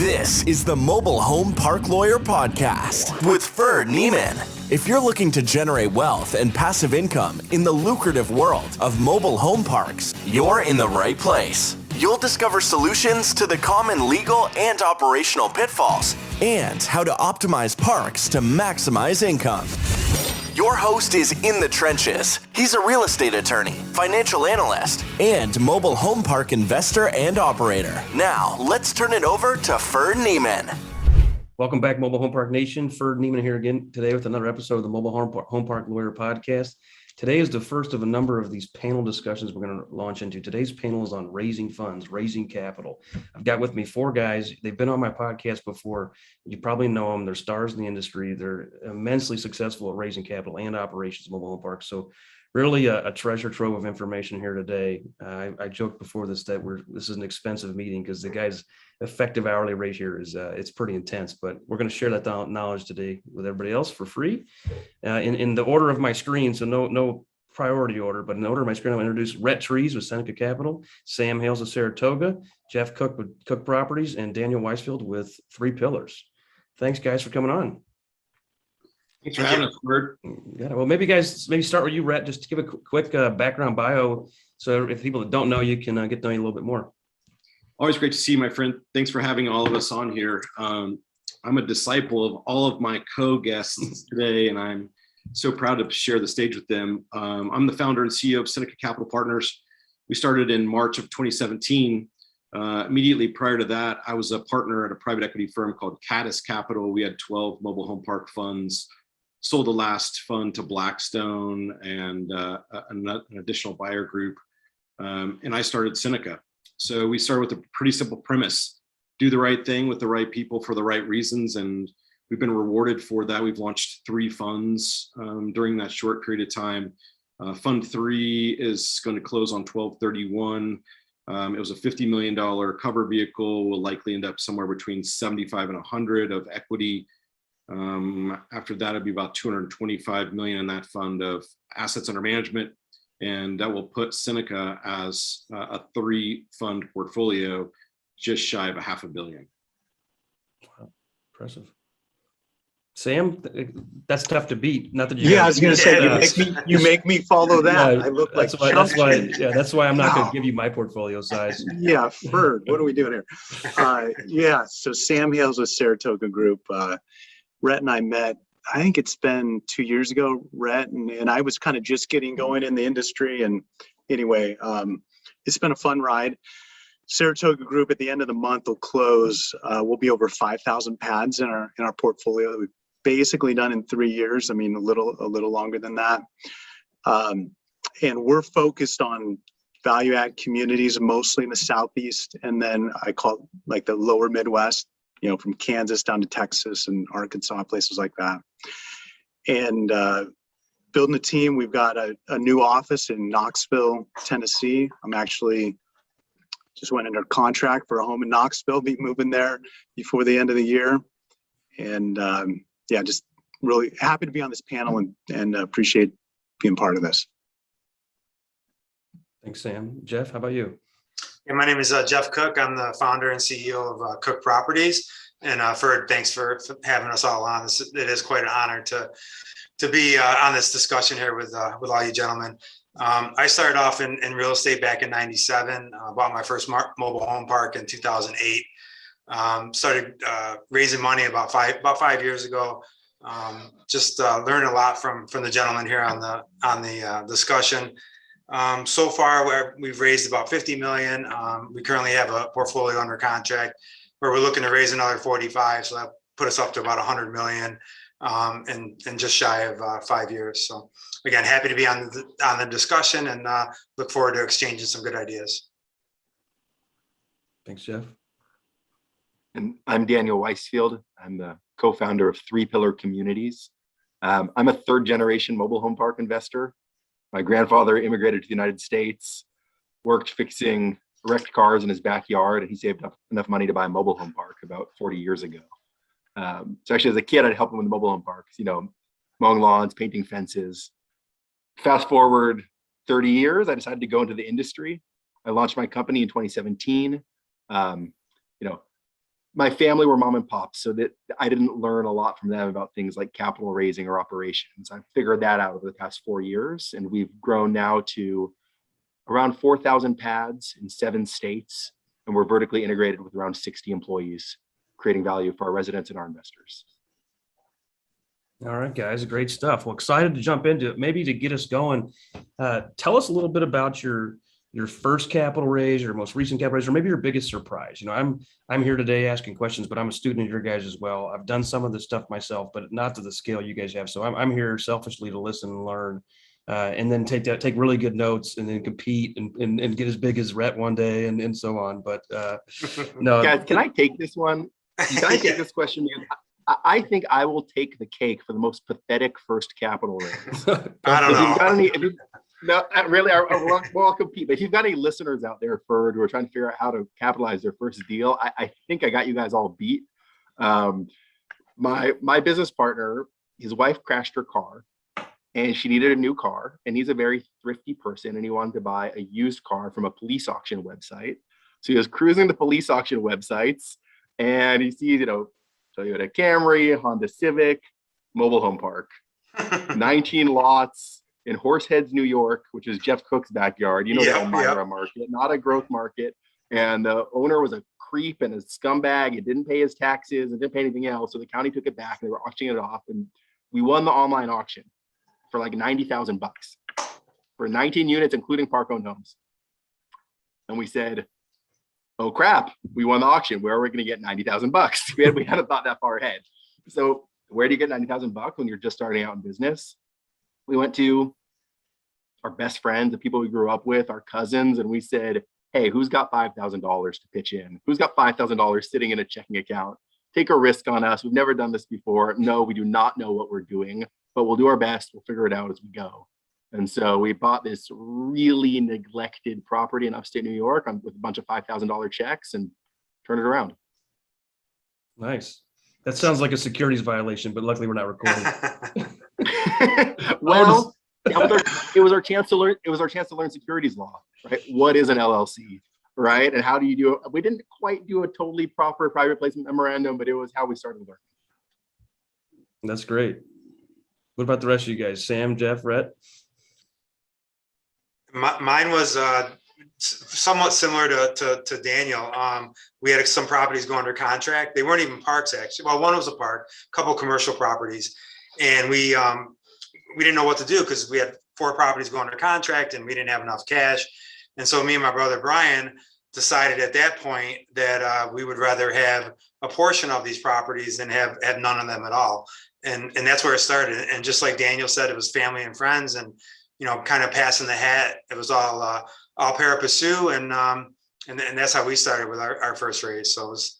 This is the Mobile Home Park Lawyer Podcast with Ferd Neiman. If you're looking to generate wealth and passive income in the lucrative world of mobile home parks, you're in the right place. You'll discover solutions to the common legal and operational pitfalls and how to optimize parks to maximize income. Your host is in the trenches. He's a real estate attorney, financial analyst, and mobile home park investor and operator. Now, let's turn it over to Ferd Neiman. Welcome back, Mobile Home Park Nation. Ferd Neiman here again today with another episode of the Mobile Home Park Lawyer Podcast. Today is the first of a number of these panel discussions we're going to launch into. Today's panel is on raising funds, raising capital. I've got with me four guys. They've been on my podcast before. You probably know them. They're stars in the industry. They're immensely successful at raising capital and operations mobile home parks. So really a treasure trove of information here today. I joked before this that this is an expensive meeting because the guy's effective hourly rate here is it's pretty intense, but we're going to share that knowledge today with everybody else for free. In the order of my screen, so no priority order, but in the order of my screen, I'm going to introduce Rhett Trees with Seneca Capital, Sam Hales of Saratoga, Jeff Cook with Cook Properties, and Daniel Weisfield with Three Pillars. Thanks, guys, for coming on. Thanks for having us, Ferd. Yeah, well, maybe start with you, Rhett, just to give a quick background bio. So if people that don't know you can get to know you a little bit more. Always great to see you, my friend. Thanks for having all of us on here. I'm a disciple of all of my co-guests today, and I'm so proud to share the stage with them. I'm the founder and CEO of Seneca Capital Partners. We started in March of 2017. Immediately prior to that, I was a partner at a private equity firm called Caddis Capital. We had 12 mobile home park funds. Sold the last fund to Blackstone and an additional buyer group. And I started Seneca. So we started with a pretty simple premise: do the right thing with the right people for the right reasons. And we've been rewarded for that. We've launched 3 funds during that short period of time. Fund 3 is going to close on 12/31. It was a $50 million cover vehicle. Will likely end up somewhere between 75 and 100 of equity. After that, it'd be about 225 million in that fund of assets under management. And that will put Seneca as a 3-fund portfolio, just shy of $500 million. Wow, impressive. Sam, that's tough to beat. Not that I was going to say, you make me follow that. Yeah, I look like that's why I'm not going to give you my portfolio size. Yeah, Ferd, what are we doing here? So Sam Hales with Saratoga Group. Rhett and I met, I think it's been 2 years ago, Rhett, and I was kind of just getting going in the industry. And anyway, it's been a fun ride. Saratoga Group at the end of the month will close. We'll be over 5,000 pads in our portfolio that we've basically done in 3 years. I mean, a little longer than that. And we're focused on value add communities, mostly in the Southeast. And then I call it like the lower Midwest, from Kansas down to Texas and Arkansas, places like that. And building a team, we've got a new office in Knoxville, Tennessee. I'm actually just went under contract for a home in Knoxville, be moving there before the end of the year. And just really happy to be on this panel and appreciate being part of this. Thanks, Sam. Jeff, how about you? Yeah, my name is Jeff Cook. I'm the founder and CEO of Cook Properties. And Ferd, thanks for having us all on. It is quite an honor to be on this discussion here with all you gentlemen. I started off in real estate back in '97. Bought my first mobile home park in 2008. Started raising money about five years ago. Just learned a lot from the gentleman here on the discussion. So far, we've raised about 50 million. We currently have a portfolio under contract where we're looking to raise another 45. So that put us up to about 100 million in just shy of 5 years. So again, happy to be on the discussion and look forward to exchanging some good ideas. Thanks, Jeff. And I'm Daniel Weisfield. I'm the co-founder of Three Pillar Communities. I'm a 3rd-generation mobile home park investor. My grandfather immigrated to the United States, worked fixing wrecked cars in his backyard, and he saved up enough money to buy a mobile home park about 40 years ago. So actually, as a kid, I'd help him with the mobile home parks, mowing lawns, painting fences. Fast forward 30 years, I decided to go into the industry. I launched my company in 2017. my family were mom and pop, so that I didn't learn a lot from them about things like capital raising or operations. I figured that out over the past 4 years, and we've grown now to around 4,000 pads in 7 states, and we're vertically integrated with around 60 employees, creating value for our residents and our investors. All right, guys, great stuff. Well, excited to jump into it. Maybe to get us going, tell us a little bit about your first capital raise, your most recent capital raise, or maybe your biggest surprise. You know, I'm here today asking questions, but I'm a student of your guys as well. I've done some of this stuff myself, but not to the scale you guys have. So I'm here selfishly to listen and learn, and then take really good notes, and then compete and get as big as Rhett one day, and so on. But no, guys, can I take this one? Can I take this question? I think I will take the cake for the most pathetic first capital raise. I don't know. No, really, we'll all compete. But if you've got any listeners out there, Ferd, who are trying to figure out how to capitalize their first deal, I think I got you guys all beat. My business partner, his wife crashed her car, and she needed a new car. And he's a very thrifty person, and he wanted to buy a used car from a police auction website. So he was cruising the police auction websites, and he sees, Toyota Camry, Honda Civic, mobile home park, 19 lots in Horseheads, New York, which is Jeff Cook's backyard. The Elmira market, not a growth market. And the owner was a creep and a scumbag. It didn't pay his taxes. It didn't pay anything else. So the county took it back and they were auctioning it off. And we won the online auction for like $90,000 for 19 units, including park-owned homes. And we said, oh crap, we won the auction. Where are we going to get $90,000? We hadn't thought that far ahead. So where do you get $90,000 when you're just starting out in business? We went to our best friends, the people we grew up with, our cousins, and we said, hey, who's got $5,000 to pitch in? Who's got $5,000 sitting in a checking account? Take a risk on us. We've never done this before. No, we do not know what we're doing, but we'll do our best. We'll figure it out as we go. And so we bought this really neglected property in upstate New York with a bunch of $5,000 checks and turned it around. Nice. That sounds like a securities violation, but luckily we're not recording. Well, it was our chance to learn. It was our chance to learn securities law, right? What is an LLC, right? And how do you do it? We didn't quite do a totally proper private placement memorandum, but it was how we started learning. That's great. What about the rest of you guys? Sam, Jeff, Rhett? Mine was somewhat similar to Daniel. We had some properties go under contract. They weren't even parks, actually. Well, one was a park, a couple commercial properties, and we didn't know what to do because we had 4 properties go under contract and we didn't have enough cash. And so me and my brother Brian decided at that point that we would rather have a portion of these properties than have none of them at all. And that's where it started. And just like Daniel said, it was family and friends, and kind of passing the hat. It was all pari passu, and that's how we started with our first raise. So it was,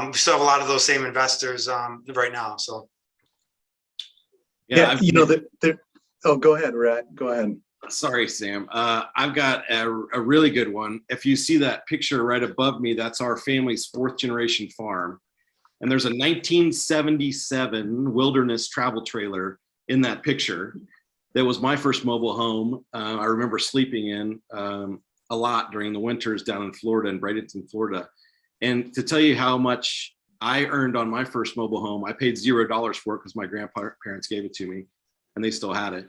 we still have a lot of those same investors right now. So yeah, oh, go ahead, Rhett. Go ahead. Sorry, Sam. I've got a really good one. If you see that picture right above me, that's our family's 4th generation farm. And there's a 1977 wilderness travel trailer in that picture. That was my first mobile home. I remember sleeping in a lot during the winters down in Florida, in Bradenton, Florida. And to tell you how much I earned on my first mobile home, I paid $0 for it because my grandparents gave it to me and they still had it.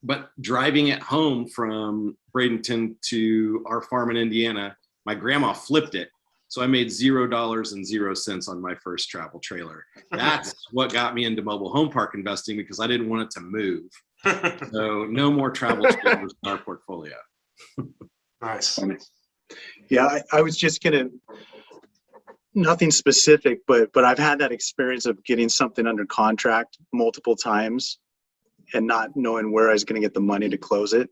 But driving it home from Bradenton to our farm in Indiana, my grandma flipped it. So I made $0.00 on my first travel trailer. That's what got me into mobile home park investing, because I didn't want it to move. So no more travel trailers in our portfolio. nice. Yeah, I was just nothing specific, but I've had that experience of getting something under contract multiple times and not knowing where I was going to get the money to close it.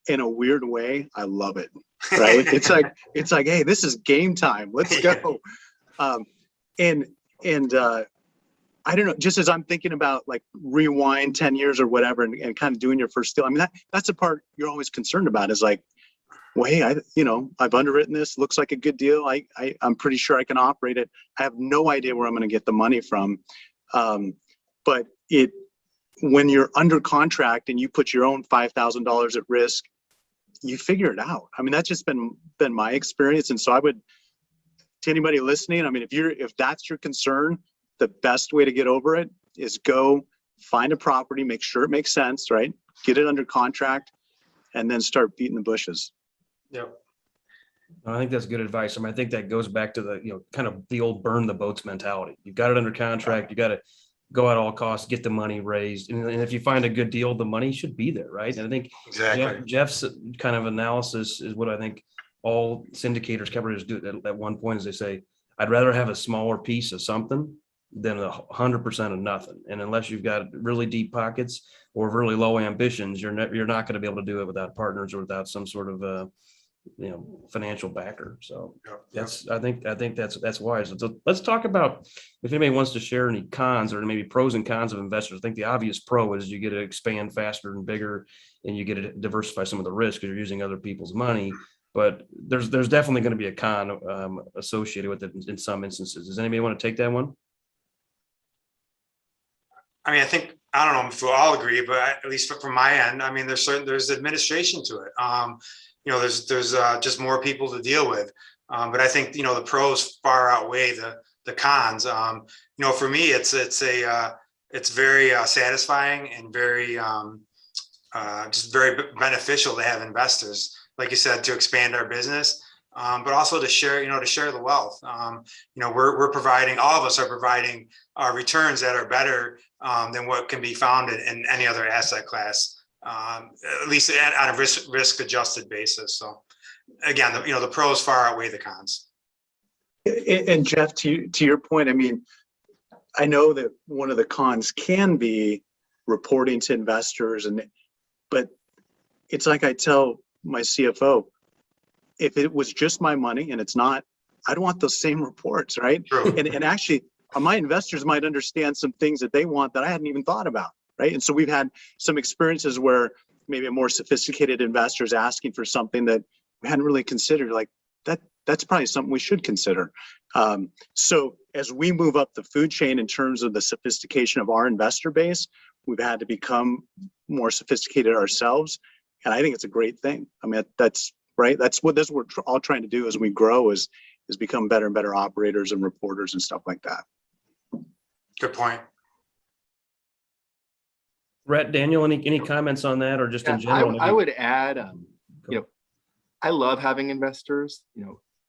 In a weird way, I love it. Right? It's like, hey, this is game time. Let's go. I don't know, just as I'm thinking about like rewind 10 years or whatever and kind of doing your first deal. I mean, that's the part you're always concerned about, is like, well, hey, I've underwritten this, looks like a good deal. I'm pretty sure I can operate it. I have no idea where I'm going to get the money from. But when you're under contract and you put your own $5,000 at risk, you figure it out. I mean, that's just been my experience. And so I would to anybody listening, I mean, if that's your concern, the best way to get over it is go find a property, make sure it makes sense, right? Get it under contract, and then start beating the bushes. Yep. I think that's good advice. I mean, I think that goes back to the, kind of the old burn the boats mentality. You've got it under contract. You got to go at all costs, get the money raised. And if you find a good deal, the money should be there, right? And I think Exactly. Jeff's kind of analysis is what I think all syndicators, coverage do at one point, is they say, I'd rather have a smaller piece of something than 100% of nothing. And unless you've got really deep pockets or really low ambitions, you're not going to be able to do it without partners or without some sort of financial backer. So I think that's wise. So let's talk about, if anybody wants to share any cons or maybe pros and cons of investors. I think the obvious pro is you get to expand faster and bigger, and you get to diversify some of the risk because you're using other people's money. But there's definitely going to be a con associated with it in some instances. Does anybody want to take that one? I mean, I don't know if we'll all agree, but at least from my end, I mean, there's administration to it. There's just more people to deal with. But I think, the pros far outweigh the cons. For me, it's very satisfying and very just very beneficial to have investors, like you said, to expand our business, but also to share the wealth. We're providing, all of us are providing returns that are better than what can be found in any other asset class. At least on a risk adjusted basis. So again, the pros far outweigh the cons. And Jeff, to your point, I mean, I know that one of the cons can be reporting to investors, but it's like I tell my CFO, if it was just my money and it's not, I don't want those same reports, right? True. And actually, my investors might understand some things that they want that I hadn't even thought about. Right. And so we've had some experiences where maybe a more sophisticated investor is asking for something that we hadn't really considered, like that's probably something we should consider. So as we move up the food chain in terms of the sophistication of our investor base, we've had to become more sophisticated ourselves. And I think it's a great thing. I mean, that's right. That's what we're all trying to do as we grow is become better and better operators and reporters and stuff like that. Good point. Rhett, Daniel, any comments on that, or just in general? I would add, I love having investors,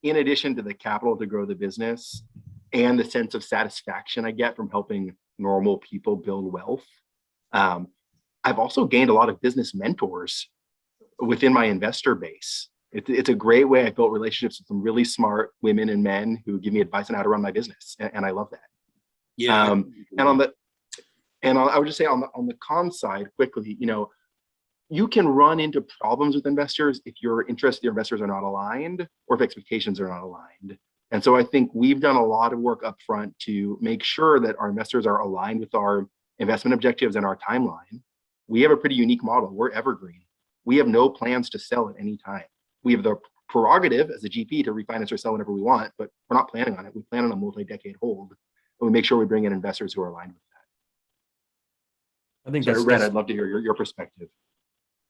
in addition to the capital to grow the business and the sense of satisfaction I get from helping normal people build wealth. I've also gained a lot of business mentors within my investor base. It's a great way. I built relationships with some really smart women and men who give me advice on how to run my business. And I love that. Yeah. And I would just say on the con side, quickly, you can run into problems with investors if your investors are not aligned or if expectations are not aligned. And so I think we've done a lot of work up front to make sure that our investors are aligned with our investment objectives and our timeline. We have a pretty unique model. We're evergreen. We have no plans to sell at any time. We have the prerogative as a GP to refinance or sell whenever we want, but we're not planning on it. We plan on a multi-decade hold, and we make sure we bring in investors who are aligned with that. I think that's Rhett, I'd love to hear your perspective.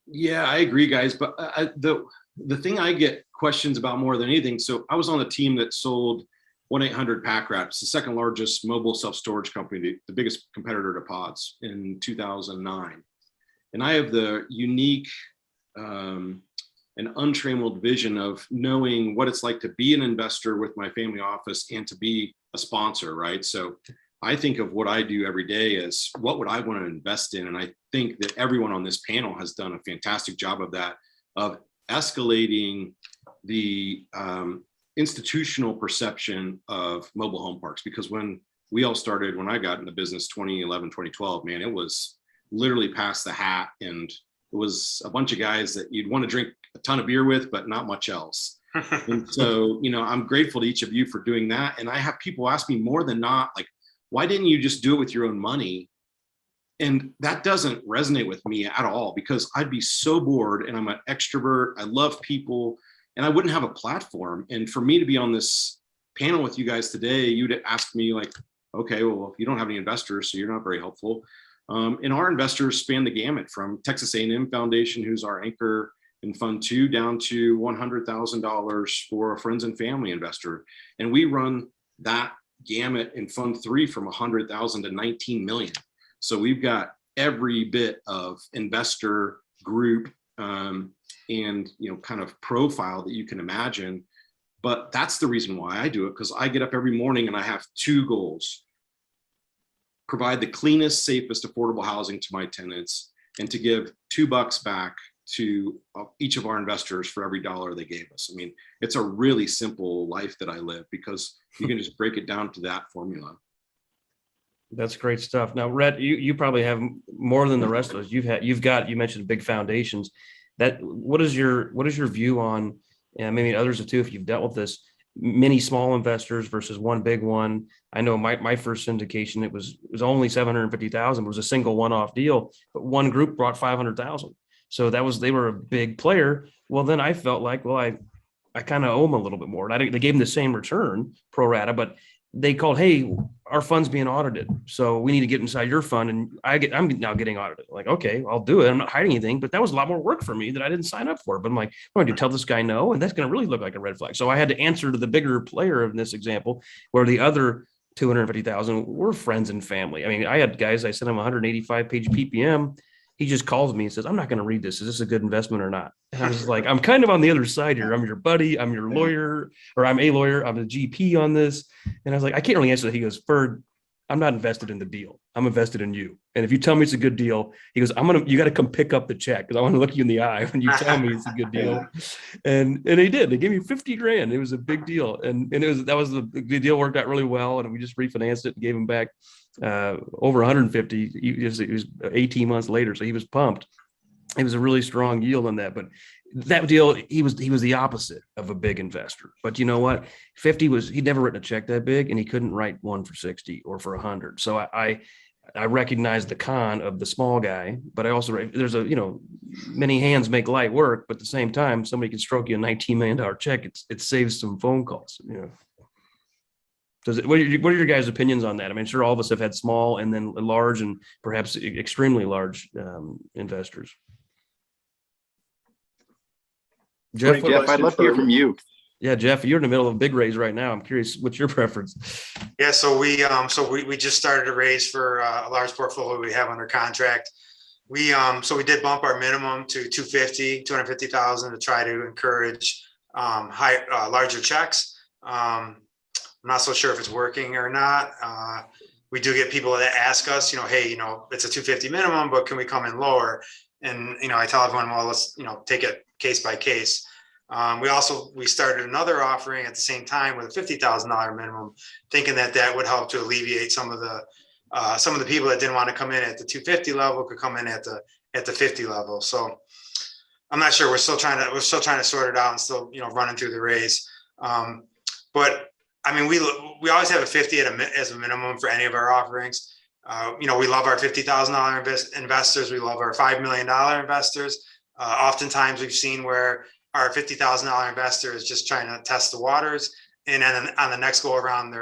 Yeah, I agree, guys. But the thing I get questions about more than anything. So I was on the team that sold 1-800-PACK-RAT, the second largest mobile self-storage company, the biggest competitor to Pods in 2009. And I have the unique and untrammeled vision of knowing what it's like to be an investor with my family office and to be a sponsor, right? So I think of what I do every day as what would I want to invest in? And I think that everyone on this panel has done a fantastic job of that, of escalating the institutional perception of mobile home parks. Because when I got in the business 2011, 2012, man, it was literally past the hat. And it was a bunch of guys that you'd want to drink a ton of beer with, but not much else. And so, I'm grateful to each of you for doing that. And I have people ask me more than not, like, why didn't you just do it with your own money? And that doesn't resonate with me at all, because I'd be so bored, and I'm an extrovert. I love people, and I wouldn't have a platform. And for me to be on this panel with you guys today, you'd ask me like, okay, well, if you don't have any investors, so you're not very helpful. And our investors span the gamut from Texas A&M Foundation, who's our anchor in Fund 2 down to $100,000 for a friends and family investor. And we run that gamut in Fund 3 from 100,000 to 19 million. So we've got every bit of investor group and kind of profile that you can imagine. But that's the reason why I do it, because I get up every morning and I have two goals: provide the cleanest, safest, affordable housing to my tenants, and to give $2 back to each of our investors for every dollar they gave us. I mean, it's a really simple life that I live, because you can just break it down to that formula. That's great stuff. Now, Rhett, you probably have more than the rest of us. You mentioned big foundations. What is your view on, and maybe others too, if you've dealt with this, many small investors versus one big one? I know my first syndication, it was only 750,000. It was a single one-off deal, but one group brought 500,000. So they were a big player. Well, then I felt like, well, I kind of owe them a little bit more. They gave them the same return pro rata, but they called, hey, our fund's being audited, so we need to get inside your fund. And I'm now getting audited. Like, okay, I'll do it. I'm not hiding anything, but that was a lot more work for me that I didn't sign up for. But I'm like, I'm going to tell this guy no, and that's going to really look like a red flag. So I had to answer to the bigger player in this example, where the other 250,000 were friends and family. I mean, I had guys, I sent him 185-page PPM. He just calls me and says, I'm not going to read this. Is this a good investment or not? And I was like, I'm kind of on the other side here. I'm your buddy. I'm your lawyer, or I'm a lawyer. I'm a GP on this. And I was like, I can't really answer that. He goes, Ferg, I'm not invested in the deal. I'm invested in you. And if you tell me it's a good deal, he goes, you got to come pick up the check, because I want to look you in the eye when you tell me it's a good deal. And they did. They gave me 50 grand. It was a big deal. And the deal worked out really well. And we just refinanced it and gave him back over 150. It was 18 months later. So he was pumped. It was a really strong yield on that. But that deal, he was the opposite of a big investor. But you know what? 50 he'd never written a check that big, and he couldn't write one for 60 or for 100. So I recognize the con of the small guy, but I also, there's many hands make light work, but at the same time, somebody can stroke you a $19 million check. It saves some phone calls. What are your guys' opinions on that? I mean, sure, all of us have had small and then large and perhaps extremely large investors. Jeff, I'd love to hear from you. Yeah, Jeff, you're in the middle of a big raise right now. I'm curious, what's your preference? Yeah, so we just started a raise for a large portfolio we have under contract. We did bump our minimum to 250,000 to try to encourage larger checks. I'm not so sure if it's working or not. We do get people that ask us, hey, it's a 250 minimum, but can we come in lower? And I tell everyone, well, let's take it case by case. We started another offering at the same time with a $50,000 minimum, thinking that would help to alleviate some of the people that didn't want to come in at the 250 level could come in at the 50 level. So I'm not sure. We're still trying to sort it out and still running through the raise. But I mean, we always have a 50 as a minimum for any of our offerings. We love our $50,000 investors. We love our $5 million investors. Oftentimes we've seen where our $50,000 investor is just trying to test the waters, and then on the next go around,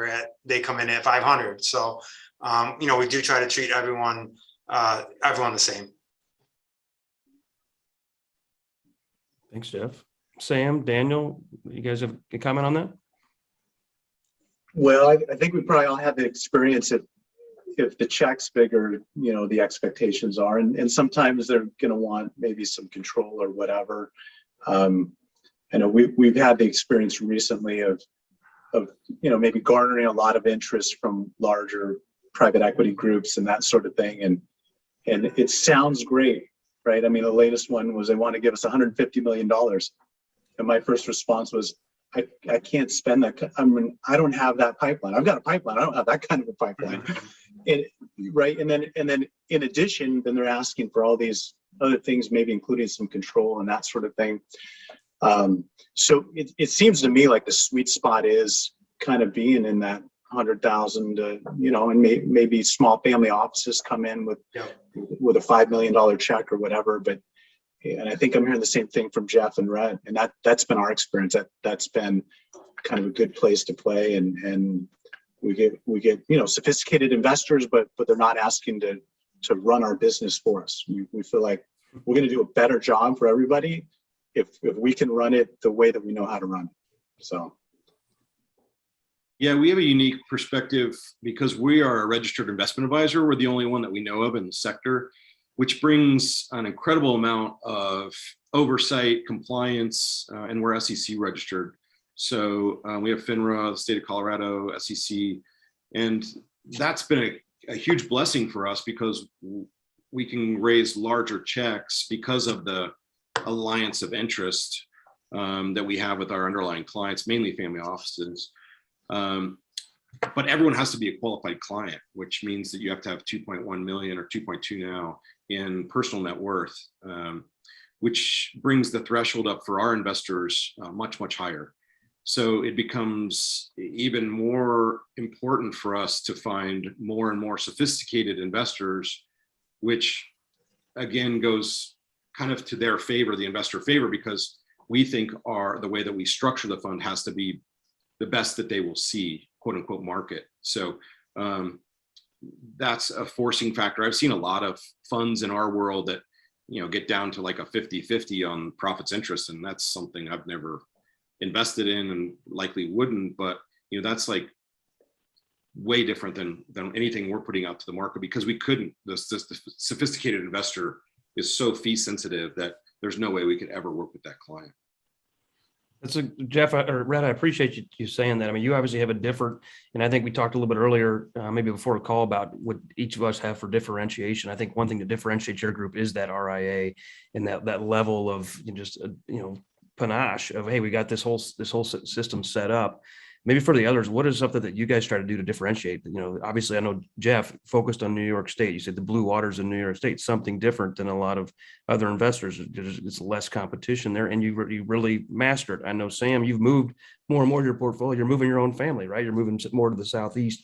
they come in at 500. So, we do try to treat everyone the same. Thanks, Jeff. Sam, Daniel, you guys have a comment on that? Well, I think we probably all have the experience if the check's bigger, the expectations are, and sometimes they're going to want maybe some control or whatever. I know we've had the experience recently of maybe garnering a lot of interest from larger private equity groups and that sort of thing, and it sounds great, right? I mean, the latest one was they want to give us $150 million, and my first response was, I can't spend that. I don't have that pipeline. I've got a pipeline. I don't have that kind of a pipeline. Right. And then in addition, then they're asking for all these other things, maybe including some control and that sort of thing. So it seems to me like the sweet spot is kind of being in that 100,000, and maybe small family offices come in with a $5 million check or whatever. And I think I'm hearing the same thing from Jeff and Rhett, and that's been our experience. That's been kind of a good place to play, and we get sophisticated investors, but they're not asking to run our business for us. We feel like we're going to do a better job for everybody, if we can run it the way that we know how to run it. So. Yeah, we have a unique perspective because we are a registered investment advisor. We're the only one that we know of in the sector, which brings an incredible amount of oversight, compliance, and we're SEC registered. So we have FINRA, the state of Colorado, SEC, and that's been a huge blessing for us because we can raise larger checks because of the alliance of interest that we have with our underlying clients, mainly family offices. But everyone has to be a qualified client, which means that you have to have 2.1 million or 2.2 now in personal net worth, which brings the threshold up for our investors much, much higher. So it becomes even more important for us to find more and more sophisticated investors, which again goes kind of to their favor, the investor favor, because we think the way that we structure the fund has to be the best that they will see, quote unquote, market. So that's a forcing factor. I've seen a lot of funds in our world that, get down to like a 50-50 on profits interest. And that's something I've never invested in and likely wouldn't, but that's like way different than anything we're putting out to the market because we couldn't. The sophisticated investor is so fee sensitive that there's no way we could ever work with that client. That's Jeff or Rhett, I appreciate you saying that. I mean, you obviously have a different, and I think we talked a little bit earlier, maybe before the call, about what each of us have for differentiation. I think one thing to differentiate your group is that RIA and that level of panache of, hey, we got this whole system set up. Maybe for the others, what is something that you guys try to do to differentiate? Obviously, I know Jeff focused on New York State. You said the blue waters in New York State, something different than a lot of other investors. It's less competition there, and you really mastered. I know, Sam, you've moved more and more to your portfolio. You're moving your own family, right? You're moving more to the Southeast,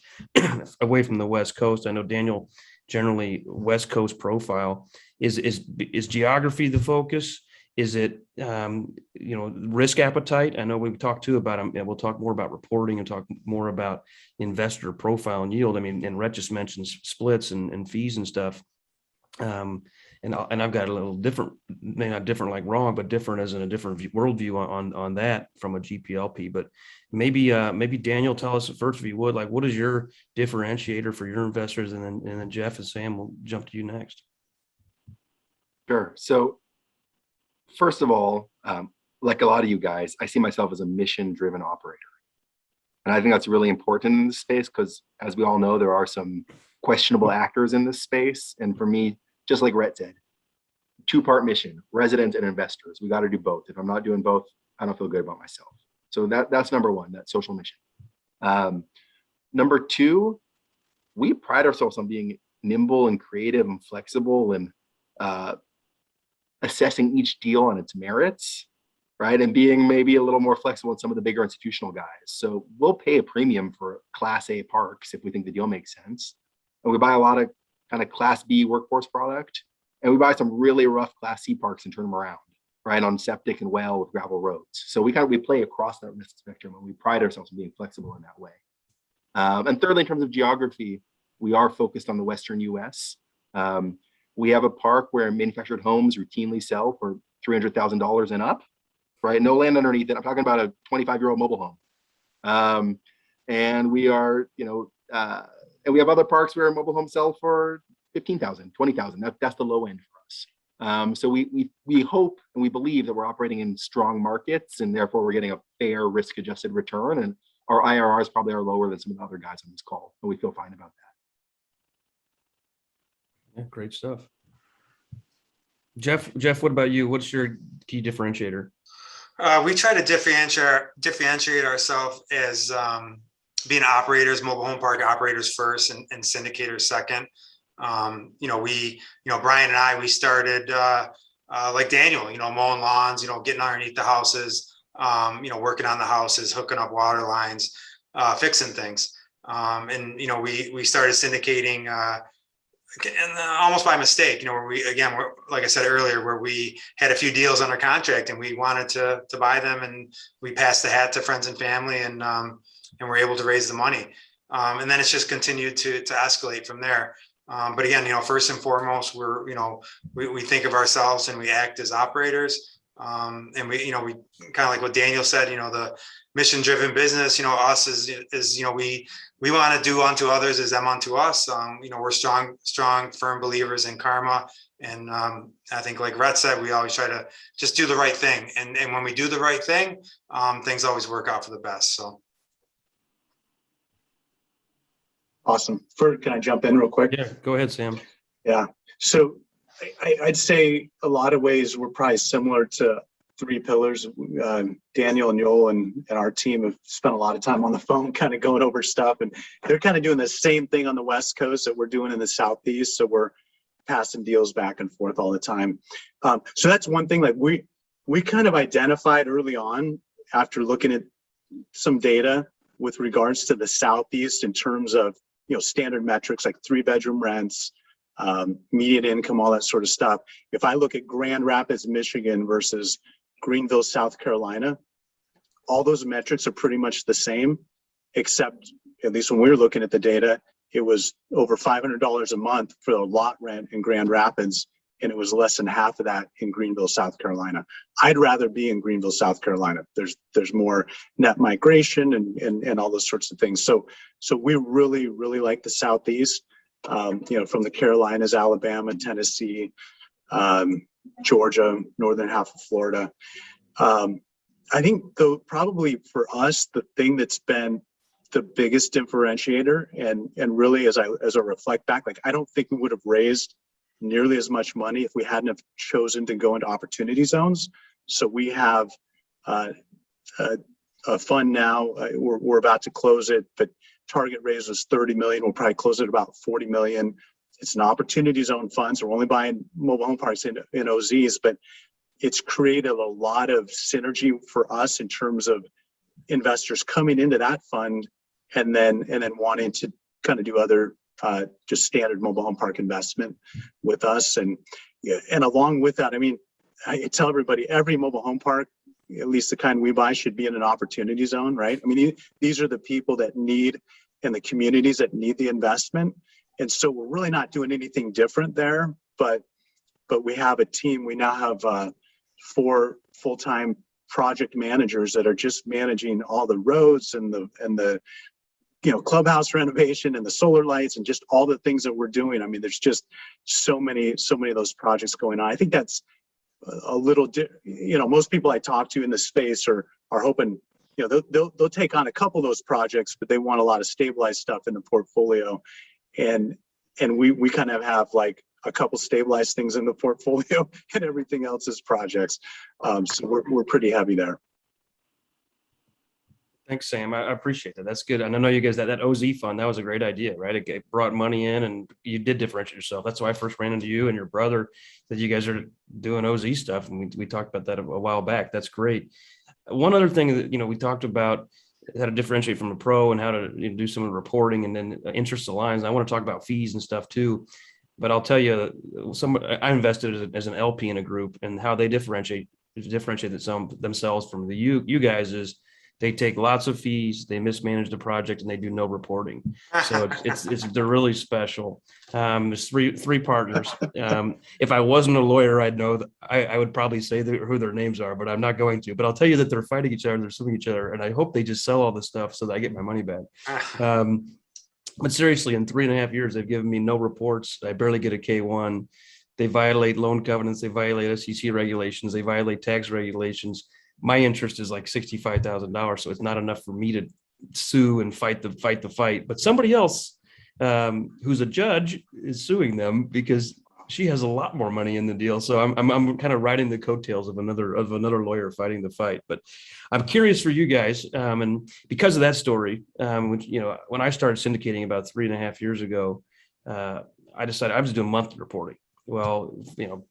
away from the West Coast. I know Daniel, generally West Coast profile. Is geography the focus? Is it, risk appetite? I know we've talked too about them, and we'll talk more about reporting and talk more about investor profile and yield. I mean, and Rhett just mentioned splits and fees and stuff. And I've got a little different, maybe not different like wrong, but different as in a different worldview on that from a GPLP. But maybe Daniel, tell us first, if you would, like, what is your differentiator for your investors, and then Jeff and Sam will jump to you next. Sure. So first of all, like a lot of you guys, I see myself as a mission-driven operator. And I think that's really important in this space because, as we all know, there are some questionable actors in this space. And for me, just like Rhett said, two-part mission, residents and investors. We got to do both. If I'm not doing both, I don't feel good about myself. So that's number one, that social mission. Number two, we pride ourselves on being nimble and creative and flexible and assessing each deal on its merits, right? And being maybe a little more flexible with some of the bigger institutional guys. So we'll pay a premium for Class A parks if we think the deal makes sense. And we buy a lot of kind of Class B workforce product. And we buy some really rough Class C parks and turn them around, right? On septic and well with gravel roads. So we play across that risk spectrum, and we pride ourselves on being flexible in that way. And thirdly, in terms of geography, we are focused on the Western US. We have a park where manufactured homes routinely sell for $300,000 and up, right? No land underneath it. I'm talking about a 25-year-old mobile home. And we are, and we have other parks where mobile homes sell for $15,000, $20,000. That's the low end for us. So we hope and we believe that we're operating in strong markets, and therefore we're getting a fair risk-adjusted return. And our IRRs probably are lower than some of the other guys on this call, and we feel fine about that. Yeah, great stuff. Jeff, what about you? What's your key differentiator? We try to differentiate ourselves as being operators, mobile home park operators first, and syndicators second. Brian and I, we started like Daniel, mowing lawns, getting underneath the houses, working on the houses, hooking up water lines, fixing things. We started syndicating and almost by mistake, where like I said earlier, where we had a few deals under contract and we wanted to buy them, and we passed the hat to friends and family, and we're able to raise the money. And then it's just continued to escalate from there. But again, first and foremost, we think of ourselves and we act as operators. And we kind of like what Daniel said, the mission driven business, us is, we want to do unto others as them unto us. We're strong, firm believers in karma. And I think like Rhett said, we always try to just do the right thing. And when we do the right thing, things always work out for the best. So. Awesome. Can I jump in real quick? Yeah, go ahead, Sam. Yeah. So I'd say a lot of ways we're probably similar to three pillars. Daniel and Joel and our team have spent a lot of time on the phone kind of going over stuff, and they're kind of doing the same thing on the West Coast that we're doing in the Southeast. So we're passing deals back and forth all the time. So that's one thing. Like we kind of identified early on after looking at some data with regards to the Southeast in terms of, standard metrics like 3-bedroom rents, median income, all that sort of stuff. If I look at Grand Rapids, Michigan versus Greenville, South Carolina, all those metrics are pretty much the same, except at least when we were looking at the data, it was over $500 a month for a lot rent in Grand Rapids, and it was less than half of that in Greenville, South Carolina. I'd rather be in Greenville, South Carolina. There's more net migration and all those sorts of things. So we really, really like the Southeast, from the Carolinas, Alabama, Tennessee, Georgia, northern half of Florida. I think though probably for us, the thing that's been the biggest differentiator and really as I reflect back, like I don't think we would have raised nearly as much money if we hadn't have chosen to go into opportunity zones. So we have a fund now. We're about to close it, but target raise was 30 million. We'll probably close it about 40 million. It's an opportunity zone fund, so we're only buying mobile home parks in OZs, but it's created a lot of synergy for us in terms of investors coming into that fund and then wanting to kind of do other just standard mobile home park investment with us. And along with that, I mean, I tell everybody every mobile home park, at least the kind we buy, should be in an opportunity zone, right? I mean, these are the people that need and the communities that need the investment. And so we're really not doing anything different there, but we have a team. We now have 4 full-time project managers that are just managing all the roads and the clubhouse renovation and the solar lights and just all the things that we're doing. I mean, there's just so many of those projects going on. I think that's a little, most people I talk to in the space are hoping, they'll take on a couple of those projects, but they want a lot of stabilized stuff in the portfolio. And we kind of have like a couple stabilized things in the portfolio and everything else is projects. So we're pretty heavy there. Thanks, Sam. I appreciate that. That's good. And I know you guys, that OZ fund, that was a great idea, right? It brought money in and you did differentiate yourself. That's why I first ran into you and your brother, that you guys are doing OZ stuff. And we talked about that a while back. That's great. One other thing that, we talked about how to differentiate from a pro and how to do some of the reporting and then interest aligns. I want to talk about fees and stuff too. But I'll tell you, I invested as an LP in a group, and how they differentiate themselves from you guys is they take lots of fees, they mismanage the project, and they do no reporting. So they're really special. There's three partners. If I wasn't a lawyer, I'd know that I would probably say who their names are, but I'm not going to. But I'll tell you that they're fighting each other, they're suing each other, and I hope they just sell all this stuff so that I get my money back. But seriously, in 3.5 years, they've given me no reports. I barely get a K1. They violate loan covenants. They violate SEC regulations. They violate tax regulations. My interest is like $65,000, so it's not enough for me to sue and fight the fight. But somebody else, who's a judge, is suing them because she has a lot more money in the deal. So I'm kind of riding the coattails of another lawyer fighting the fight. But I'm curious for you guys, and because of that story, which, when I started syndicating about 3.5 years ago, I decided I was doing monthly reporting. Well,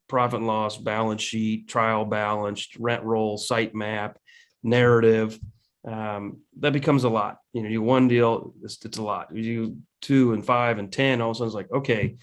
profit and loss, balance sheet, trial balance, rent roll, site map, narrative, that becomes a lot. You do one deal, it's a lot. You do 2 and 5 and 10, all of a sudden it's like, okay,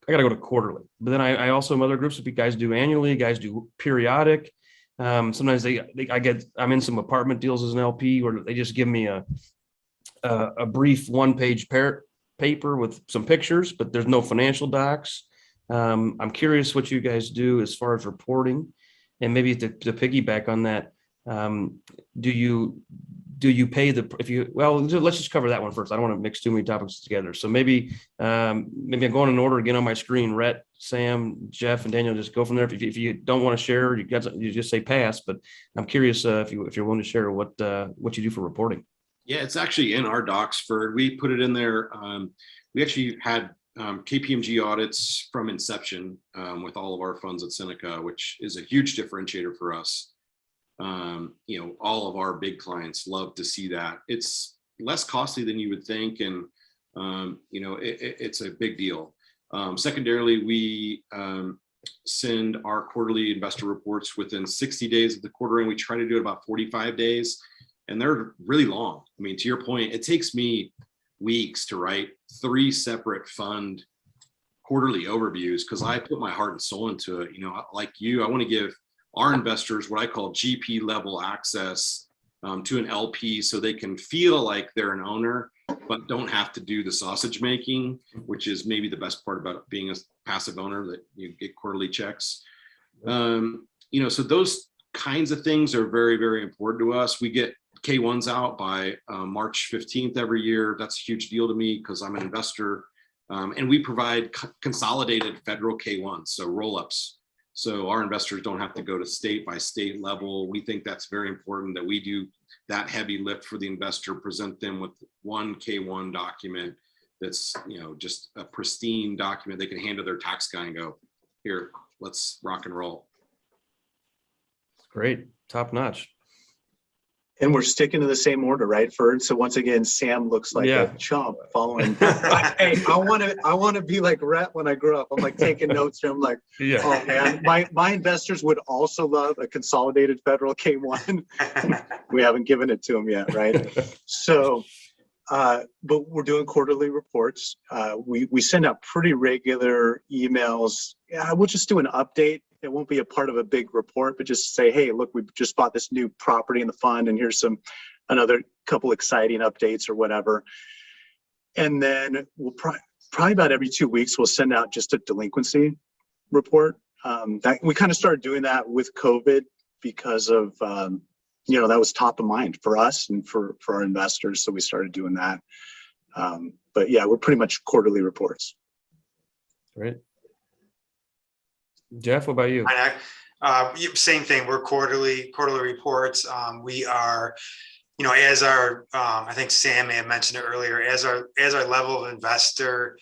I got to go to quarterly. But then I also have other groups of guys do annually, guys do periodic. Sometimes I'm in some apartment deals as an LP where they just give me a brief 1-page paper with some pictures, but there's no financial docs. I'm curious what you guys do as far as reporting. And maybe to piggyback on that, do you pay let's just cover that one first. I don't want to mix too many topics together. So maybe I'm going in order again on my screen. Rhett, Sam, Jeff, and Daniel, just go from there. If you don't want to share, you just say pass. But I'm curious if you're willing to share what you do for reporting. Yeah, it's actually in our docs. We put it in there. We actually had KPMG audits from inception with all of our funds at Seneca, which is a huge differentiator for us. All of our big clients love to see that. It's less costly than you would think, and it's a big deal. Secondarily, we send our quarterly investor reports within 60 days of the quarter, and we try to do it about 45 days, and they're really long. I mean, to your point, it takes me weeks to write 3 separate fund quarterly overviews because I put my heart and soul into it. Like you, I want to give our investors what I call GP level access to an LP so they can feel like they're an owner, but don't have to do the sausage making, which is maybe the best part about being a passive owner, that you get quarterly checks. So those kinds of things are very, very important to us. We get K1s out by March 15th every year. That's a huge deal to me because I'm an investor. And we provide consolidated federal K1s, so roll-ups. So our investors don't have to go to state by state level. We think that's very important that we do that heavy lift for the investor, present them with one K1 document that's, just a pristine document they can hand to their tax guy and go, here, let's rock and roll. Great. Top notch. And we're sticking to the same order, right, Ferd? So once again, Sam looks like a chump following. Hey, I want to be like Rhett when I grow up. I'm like taking notes here. I'm like, oh man, my investors would also love a consolidated federal K1. We haven't given it to them yet, right? So, but we're doing quarterly reports. We send out pretty regular emails. Yeah, we'll just do an update. It won't be a part of a big report, but just say, hey, look, we just bought this new property in the fund, and here's another couple exciting updates or whatever. And then we'll probably about every 2 weeks, we'll send out just a delinquency report. That we kind of started doing that with COVID because of, that was top of mind for us and for our investors. So we started doing that. But yeah, we're pretty much quarterly reports. Great. Jeff, what about you? Same thing. We're quarterly reports. We are, as our, I think Sam may have mentioned it earlier, as our level of investor,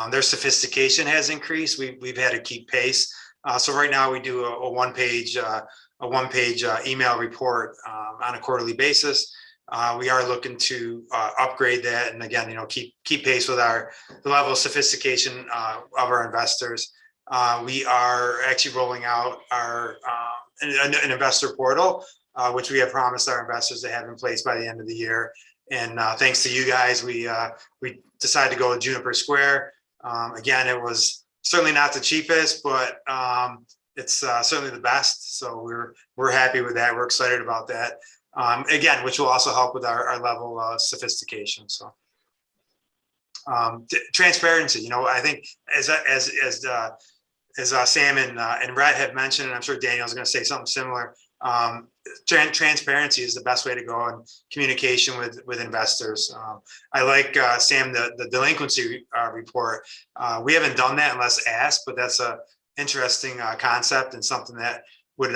their sophistication has increased. We've had to keep pace. So right now we do a one-page email report on a quarterly basis. We are looking to upgrade that, and again, keep pace with the level of sophistication of our investors. We are actually rolling out an investor portal, which we have promised our investors to have in place by the end of the year. And thanks to you guys, we decided to go with Juniper Square. Again, it was certainly not the cheapest, but it's certainly the best. So we're happy with that. We're excited about that. Again, which will also help with our level of sophistication. So transparency, I think as Sam and Rhett have mentioned, and I'm sure Daniel's going to say something similar, transparency is the best way to go in communication with investors. I like, Sam, the delinquency report. We haven't done that unless asked, but that's an interesting concept and something that would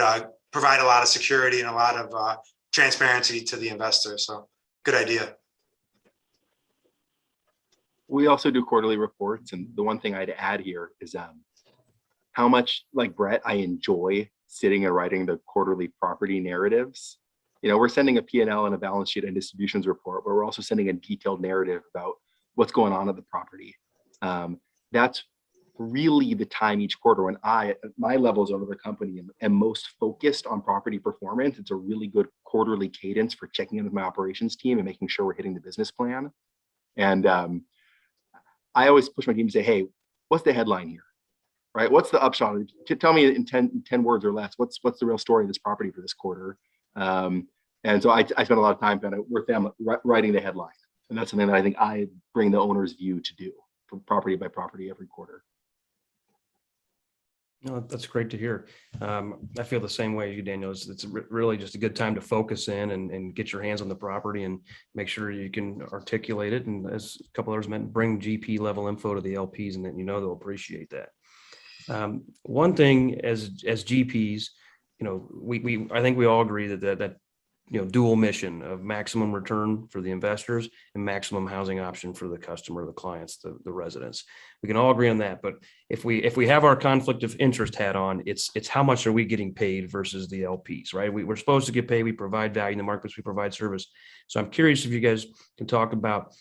provide a lot of security and a lot of transparency to the investor. So good idea. We also do quarterly reports. And the one thing I'd add here is how much, like Brett, I enjoy sitting and writing the quarterly property narratives. We're sending a P&L and a balance sheet and distributions report, but we're also sending a detailed narrative about what's going on at the property. That's really the time each quarter when at my levels over the company, am most focused on property performance. It's a really good quarterly cadence for checking in with my operations team and making sure we're hitting the business plan. And I always push my team to say, hey, what's the headline here? Right? What's the upshot? Tell me in 10 words or less, what's the real story of this property for this quarter? And so I spend a lot of time kind of with them writing the headline. And that's something that I think I bring the owner's view to do for property by property every quarter. No, that's great to hear. I feel the same way as you, Daniel. It's really just a good time to focus in and get your hands on the property and make sure you can articulate it. And as a couple others meant, bring GP level info to the LPs, and then they'll appreciate that. One thing as GPs, we I think we all agree that dual mission of maximum return for the investors and maximum housing option for the customer, the clients, the residents. We can all agree on that. But if we have our conflict of interest hat on, it's how much are we getting paid versus the LPs, right? We're supposed to get paid. We provide value in the markets. We provide service. So I'm curious if you guys can talk about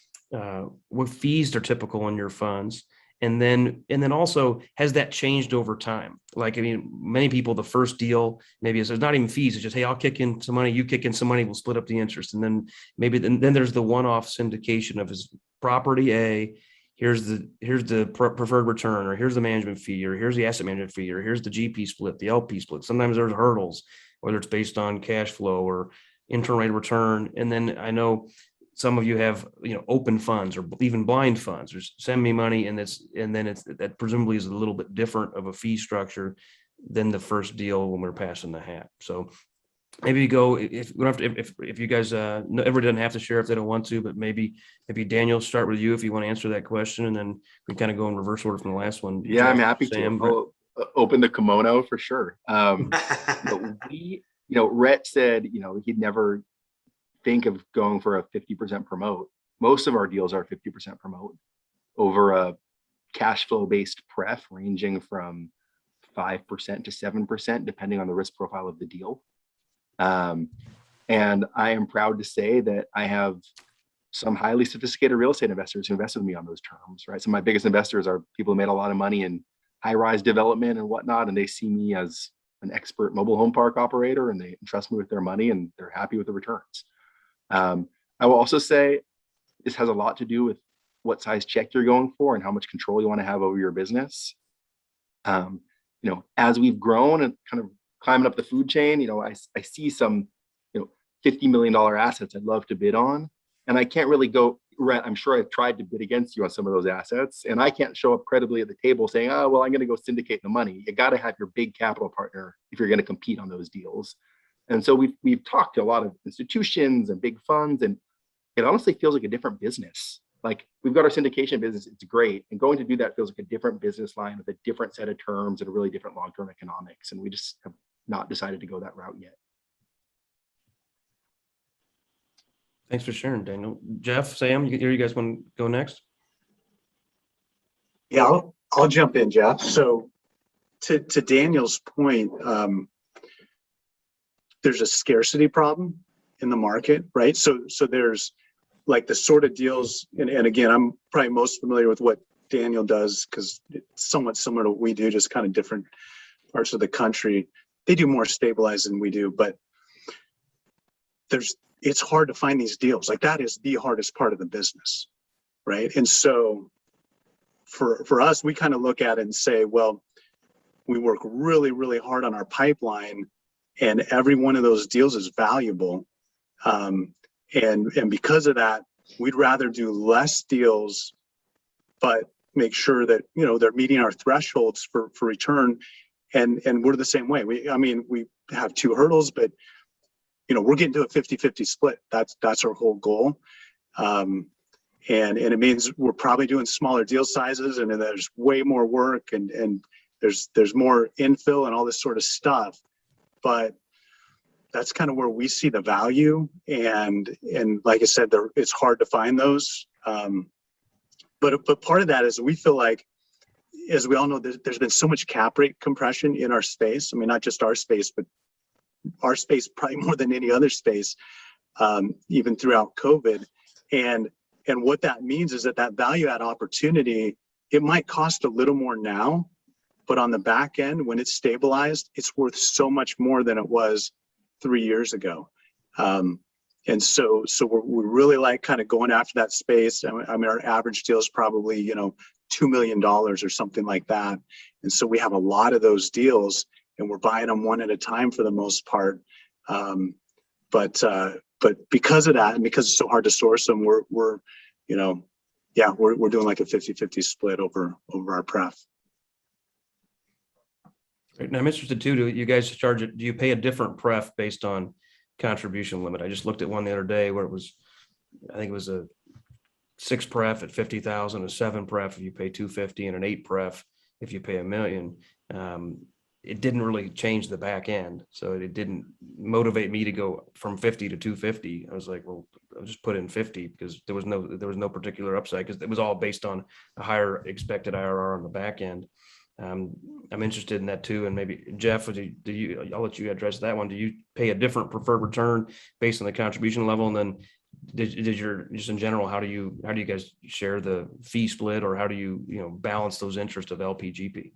what fees are typical in your funds. And then also, has that changed over time? Like, many people, the first deal, maybe it's not even fees. It's just, hey, I'll kick in some money, you kick in some money, we'll split up the interest. And then then there's the one-off syndication of his property A, here's the preferred return, or here's the management fee, or here's the asset management fee, or here's the GP split, the LP split. Sometimes there's hurdles, whether it's based on cash flow or internal rate of return. And then I know some of you have, open funds or even blind funds, or send me money. And that presumably is a little bit different of a fee structure than the first deal when we're passing the hat. So maybe you go, if we don't have to, if you guys, everybody doesn't have to share if they don't want to, but maybe Daniel, start with you if you want to answer that question, and then we kind of go in reverse order from the last one. Yeah, I'm happy to. I'll open the kimono for sure. Rhett said, he'd never think of going for a 50% promote. Most of our deals are 50% promote over a cash flow based pref ranging from 5% to 7%, depending on the risk profile of the deal. And I am proud to say that I have some highly sophisticated real estate investors who invest with me on those terms, right? So my biggest investors are people who made a lot of money in high-rise development and whatnot, and they see me as an expert mobile home park operator, and they entrust me with their money, and they're happy with the returns. I will also say this has a lot to do with what size check you're going for and how much control you want to have over your business. As we've grown and kind of climbing up the food chain, I see some, $50 million assets I'd love to bid on. And I can't really go, Rhett, I'm sure I've tried to bid against you on some of those assets, and I can't show up credibly at the table saying, oh, well, I'm going to go syndicate the money. You got to have your big capital partner if you're going to compete on those deals. And so we've talked to a lot of institutions and big funds, and it honestly feels like a different business. Like, we've got our syndication business, it's great. And going to do that feels like a different business line with a different set of terms and a really different long-term economics. And we just have not decided to go that route yet. Thanks for sharing, Daniel. Jeff, Sam, you guys want to go next? Yeah, I'll jump in, Jeff. So to Daniel's point, there's a scarcity problem in the market, right? So there's like the sort of deals, and again, I'm probably most familiar with what Daniel does because it's somewhat similar to what we do, just kind of different parts of the country. They do more stabilized than we do, but it's hard to find these deals. Like, that is the hardest part of the business, right? And so for us, we kind of look at it and say, well, we work really, really hard on our pipeline, and every one of those deals is valuable. And because of that, we'd rather do less deals, but make sure that, they're meeting our thresholds for return. And we're the same way. We have two hurdles, but, we're getting to a 50-50 split. That's our whole goal. And it means we're probably doing smaller deal sizes, and then there's way more work, and there's more infill and all this sort of stuff. But that's kind of where we see the value. And like I said, it's hard to find those. But part of that is we feel like, as we all know, there's been so much cap rate compression in our space. I mean, not just our space, but our space probably more than any other space, even throughout COVID. And what that means is that value add opportunity, it might cost a little more now, but on the back end, when it's stabilized, it's worth so much more than it was 3 years ago. And so we really like kind of going after that space. I mean, our average deal is probably, $2 million or something like that. And so we have a lot of those deals, and we're buying them one at a time for the most part. But because of that, and because it's so hard to source them, we're doing like a 50-50 split over our pref. Now I'm interested too, do you guys do you pay a different pref based on contribution limit? I just looked at one the other day where I think it was a 6 pref at 50,000, a 7 pref if you pay 250, and an 8 pref if you pay $1 million. It didn't really change the back end, so it didn't motivate me to go from 50 to 250. I was like, well, I'll just put in 50 because there was no particular upside because it was all based on a higher expected IRR on the back end. I'm interested in that too, and maybe Jeff, I'll let you address that one. Do you pay a different preferred return based on the contribution level, and then just in general, how do you guys share the fee split, or how do you balance those interests of LPGP?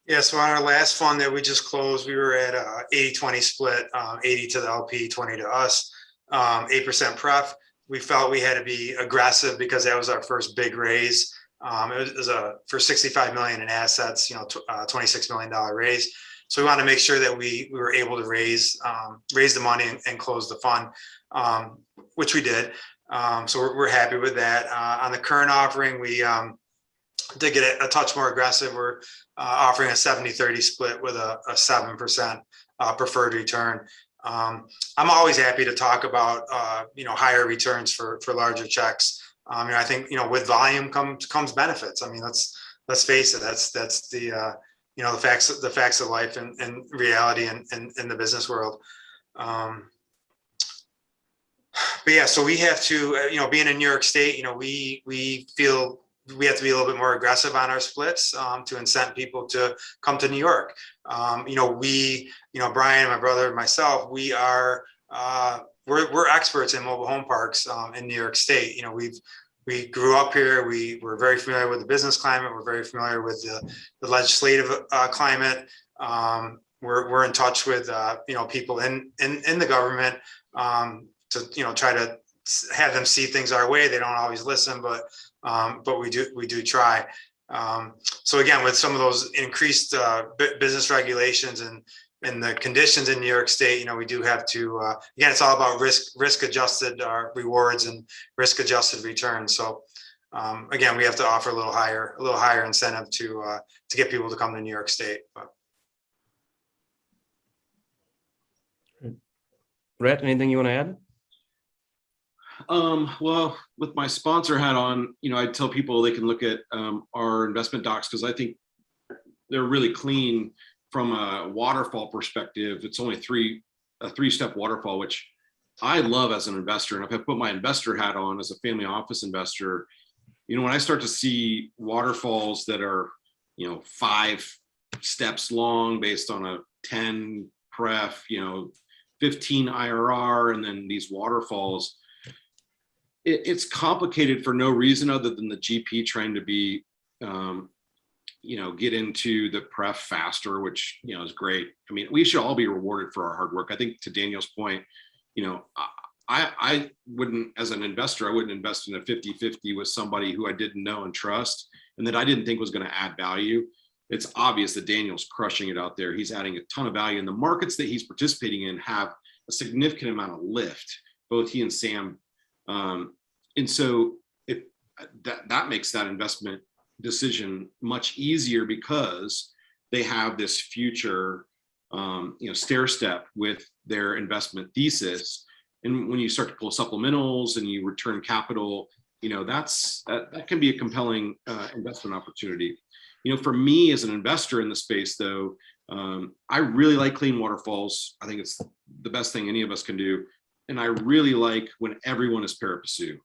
Yeah, so on our last fund that we just closed, we were at a 80-20 split, 80 to the LP, 20 to us, 8% pref. We felt we had to be aggressive because that was our first big raise. It was for $65 million in assets, $26 million raise. So we wanted to make sure that we were able to raise the money and close the fund, which we did. So we're happy with that. On the current offering, we did get a touch more aggressive. We're offering a 70-30 split with a 7% preferred return. I'm always happy to talk about higher returns for larger checks. I think with volume comes benefits. I mean, let's face it. That's the the facts of life and reality in the business world. But yeah, so we have to being in New York State, we feel we have to be a little bit more aggressive on our splits to incent people to come to New York. Brian, my brother, and myself, we're experts in mobile home parks in New York State. We grew up here. We're very familiar with the business climate. We're very familiar with the legislative climate. We're in touch with people in the government to try to have them see things our way. They don't always listen, but we do try. So again, with some of those increased business regulations and the conditions in New York State, we do have to, again, it's all about risk adjusted rewards and risk adjusted returns. So again, we have to offer a little higher incentive to get people to come to New York State. But. Rhett, anything you want to add? Well, with my sponsor hat on, I tell people they can look at our investment docs because I think they're really clean from a waterfall perspective. It's only a 3-step waterfall, which I love as an investor. And if I put my investor hat on as a family office investor, when I start to see waterfalls that are, 5 steps long based on a 10 pref, 15 IRR, and then these waterfalls, it's complicated for no reason other than the GP trying to be, get into the pref faster, which, is great. I mean, we should all be rewarded for our hard work. I think to Daniel's point, I wouldn't, as an investor, I wouldn't invest in a 50-50 with somebody who I didn't know and trust and that I didn't think was going to add value. It's obvious that Daniel's crushing it out there. He's adding a ton of value, and the markets that he's participating in have a significant amount of lift, both he and Sam. And so that makes that investment decision much easier because they have this future, stair step with their investment thesis. And when you start to pull supplementals and you return capital, that can be a compelling investment opportunity. For me as an investor in the space, though, I really like clean waterfalls. I think it's the best thing any of us can do. And I really like when everyone is pari passu.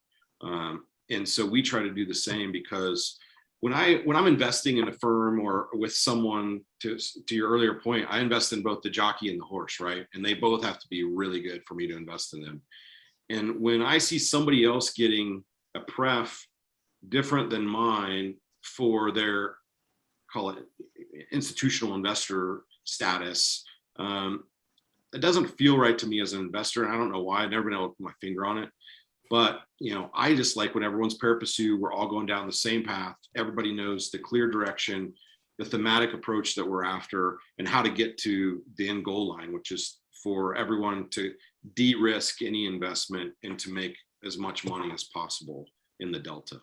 And so we try to do the same because when I'm investing in a firm or with someone, to your earlier point, I invest in both the jockey and the horse, right? And they both have to be really good for me to invest in them. And when I see somebody else getting a pref different than mine for their, call it institutional investor status, it doesn't feel right to me as an investor. And I don't know why. I've never been able to put my finger on it. But, I just like when everyone's pari passu, we're all going down the same path. Everybody knows the clear direction, the thematic approach that we're after, and how to get to the end goal line, which is for everyone to de-risk any investment and to make as much money as possible in the delta.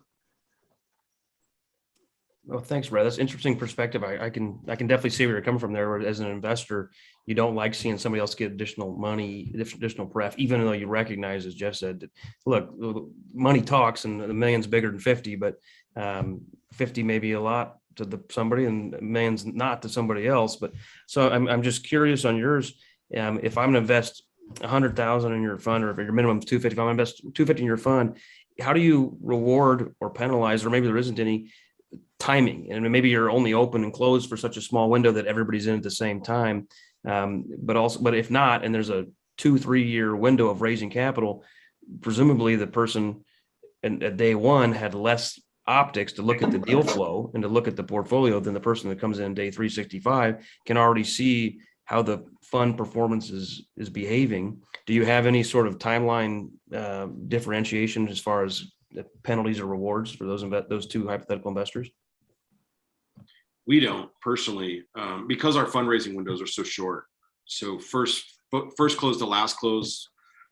Well, thanks, Brad. That's interesting perspective. I can definitely see where you're coming from there. Where as an investor, you don't like seeing somebody else get additional money, additional pref, even though you recognize, as Jeff said, that look, money talks, and the million's bigger than 50, but 50 may be a lot to somebody, and a million's not to somebody else. But so I'm just curious on yours. If I'm going to invest 100,000 in your fund, or if your minimum is 250, if I'm going to invest 250 in your fund, how do you reward or penalize, or maybe there isn't any timing, and maybe you're only open and closed for such a small window that everybody's in at the same time. But if not, and there's a 2-3 year window of raising capital, presumably the person at day one had less optics to look at the deal flow and to look at the portfolio than the person that comes in day 365 can already see how the fund performance is behaving. Do you have any sort of timeline differentiation as far as penalties or rewards for those two hypothetical investors? We don't personally, because our fundraising windows are so short. So first close to last close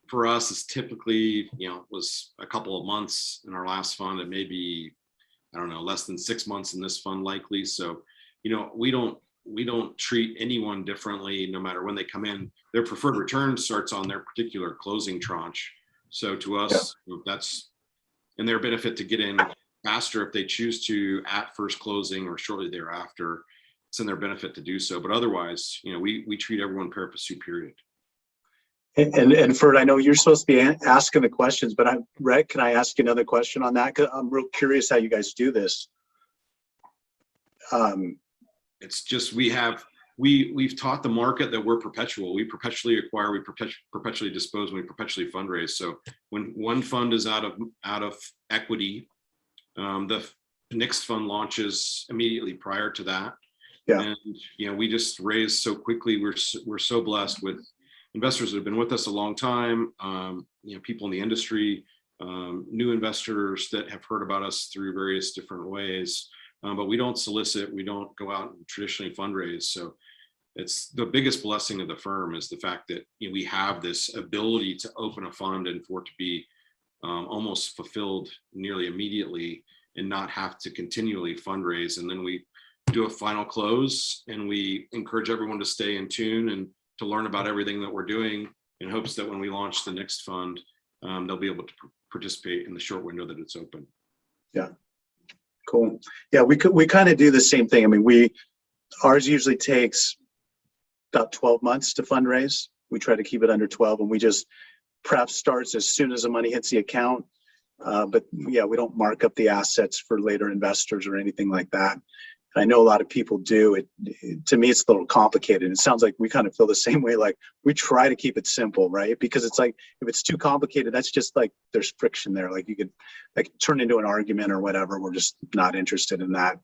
for us is typically, was a couple of months in our last fund, and maybe, I don't know, less than 6 months in this fund likely. So, we don't treat anyone differently no matter when they come in. Their preferred return starts on their particular closing tranche. So to us, that's in their benefit to get in faster if they choose to at first closing or shortly thereafter. It's in their benefit to do so. But otherwise, we treat everyone pari passu, period. And Ferd, I know you're supposed to be asking the questions, but Rhett, can I ask you another question on that? 'Cause I'm real curious how you guys do this. It's just we've taught the market that we're perpetual. We perpetually acquire, we perpetually dispose, and we perpetually fundraise. So when one fund is out of equity, the next fund launches immediately prior to that. Yeah. And we just raise so quickly. We're so blessed with investors that have been with us a long time. People in the industry, new investors that have heard about us through various different ways. But we don't solicit, we don't go out and traditionally fundraise. So it's the biggest blessing of the firm is the fact that we have this ability to open a fund and for it to be almost fulfilled nearly immediately and not have to continually fundraise. And then we do a final close, and we encourage everyone to stay in tune and to learn about everything that we're doing in hopes that when we launch the next fund, they'll be able to participate in the short window that it's open. Yeah. Cool. Yeah, we kind of do the same thing. I mean, ours usually takes about 12 months to fundraise. We try to keep it under 12, and we just prep starts as soon as the money hits the account. But yeah, we don't mark up the assets for later investors or anything like that. I know a lot of people do it. To me, it's a little complicated. It sounds like we kind of feel the same way. Like we try to keep it simple, right? Because it's like, if it's too complicated, that's just like, there's friction there. Like you could like turn into an argument or whatever. We're just not interested in that.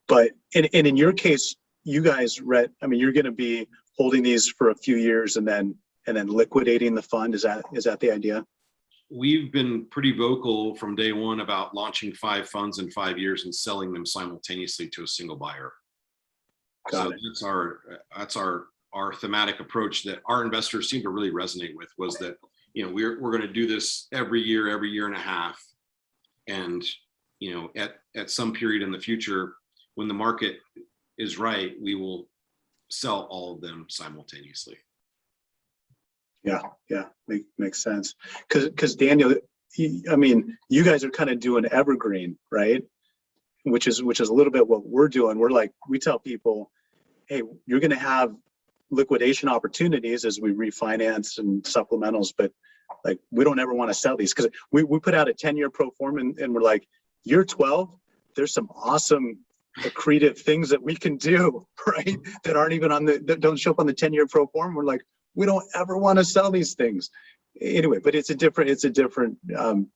But in your case, you guys, Rhett, I mean, you're going to be holding these for a few years and then liquidating the fund. Is that the idea? We've been pretty vocal from day one about launching 5 funds in 5 years and selling them simultaneously to a single buyer. Got so it. That's our thematic approach that our investors seem to really resonate with, was that we're going to do this every year and a half, and at some period in the future when the market is right, we will sell all of them simultaneously. Yeah, makes sense. Because Daniel, I mean, you guys are kind of doing evergreen, right? Which is a little bit what we're doing. We tell people, hey, you're going to have liquidation opportunities as we refinance and supplementals, but like we don't ever want to sell these, because we put out a 10-year pro forma and we're like, year 12, there's some awesome accretive things that we can do, right? That aren't even that don't show up on the 10-year pro forma. We're like, we don't ever want to sell these things anyway, but it's a different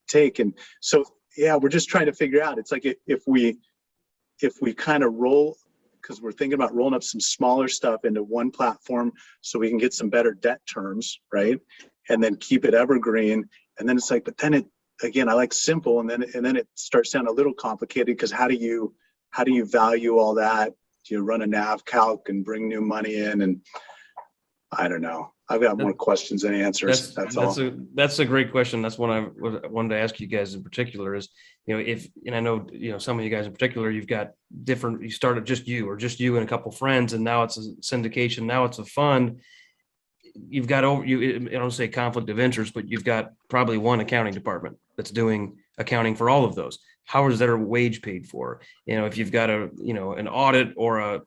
take. And so, yeah, we're just trying to figure out, it's like, if we kind of roll, because we're thinking about rolling up some smaller stuff into one platform so we can get some better debt terms, right? And then keep it evergreen. And then it's like, but then again, I like simple. And then it starts sounding a little complicated, because how do you value all that? Do you run a NAV calc and bring new money in? And I don't know. I've got more questions than answers. That's all. That's a great question. That's one I wanted to ask you guys in particular is, and I know, some of you guys in particular, you've got different, you started just you and a couple friends, and now it's a syndication. Now it's a fund. You've got I don't say conflict of interest, but you've got probably one accounting department that's doing accounting for all of those. How is their wage paid for? If you've got an audit or a,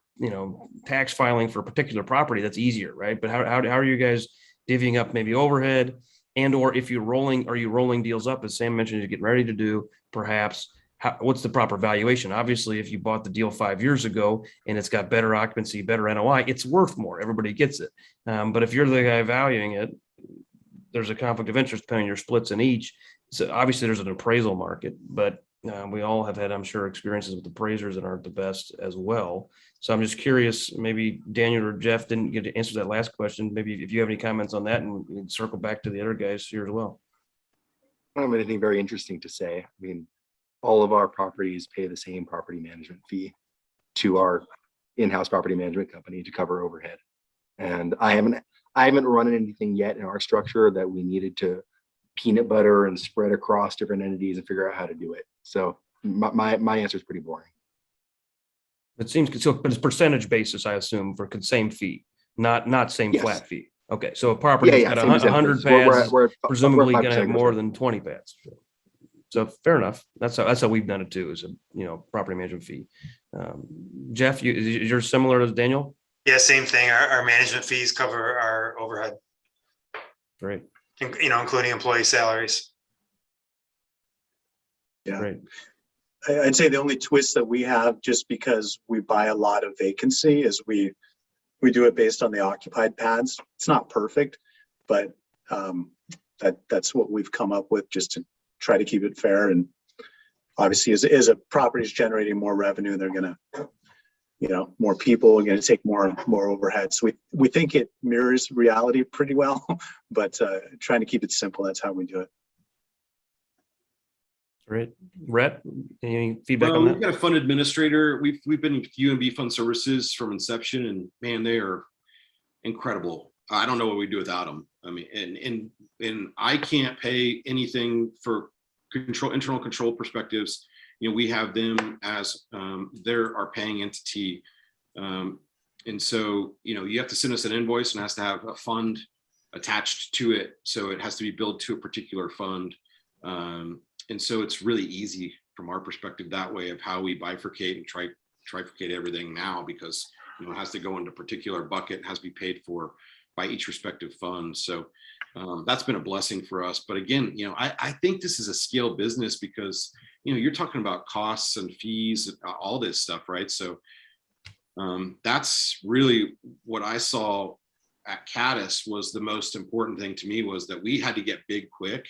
tax filing for a particular property, that's easier, right? But how are you guys divvying up maybe overhead, and, or if you're are you rolling deals up, as Sam mentioned, you're getting ready to do, perhaps, what's the proper valuation? Obviously, if you bought the deal 5 years ago and it's got better occupancy, better NOI, it's worth more. Everybody gets it. But if you're the guy valuing it, there's a conflict of interest depending on your splits in each. So obviously there's an appraisal market, but we all have had, I'm sure, experiences with appraisers that aren't the best as well. So I'm just curious, maybe Daniel or Jeff didn't get to answer that last question. Maybe if you have any comments on that, and we can circle back to the other guys here as well. I don't have anything very interesting to say. I mean, all of our properties pay the same property management fee to our in-house property management company to cover overhead. And I haven't run anything yet in our structure that we needed to peanut butter and spread across different entities and figure out how to do it. So my answer is pretty boring. It seems so, but it's percentage basis, I assume, for same fee, not same Yes. flat fee. Okay, so a property got 100 pads, presumably going to have more than 20 pads. So fair enough. That's how we've done it too, is a property management fee. Jeff, you're similar to Daniel? Yeah, same thing. Our management fees cover our overhead. Great. Including employee salaries. Yeah. Great. I'd say the only twist that we have, just because we buy a lot of vacancy, is we do it based on the occupied pads. It's not perfect, but that's what we've come up with, just to try to keep it fair. And obviously, as a property is generating more revenue, they're gonna, more people are gonna take more overhead. So we think it mirrors reality pretty well, but trying to keep it simple. That's how we do it. Great. Rhett, any feedback on We've that? got a fund administrator. We've been with UMB Fund Services from inception, and man, they are incredible. I don't know what we do without them. I mean, and I can't pay anything for internal control perspectives. We have them as they're our paying entity, and so you have to send us an invoice, and it has to have a fund attached to it, so it has to be billed to a particular fund. And so it's really easy from our perspective that way of how we bifurcate and trifurcate everything now, because it has to go into a particular bucket, has to be paid for by each respective fund. So that's been a blessing for us. But again, I think this is a scale business, because you're talking about costs and fees, all this stuff, right? So that's really what I saw at Caddis was the most important thing to me, was that we had to get big quick.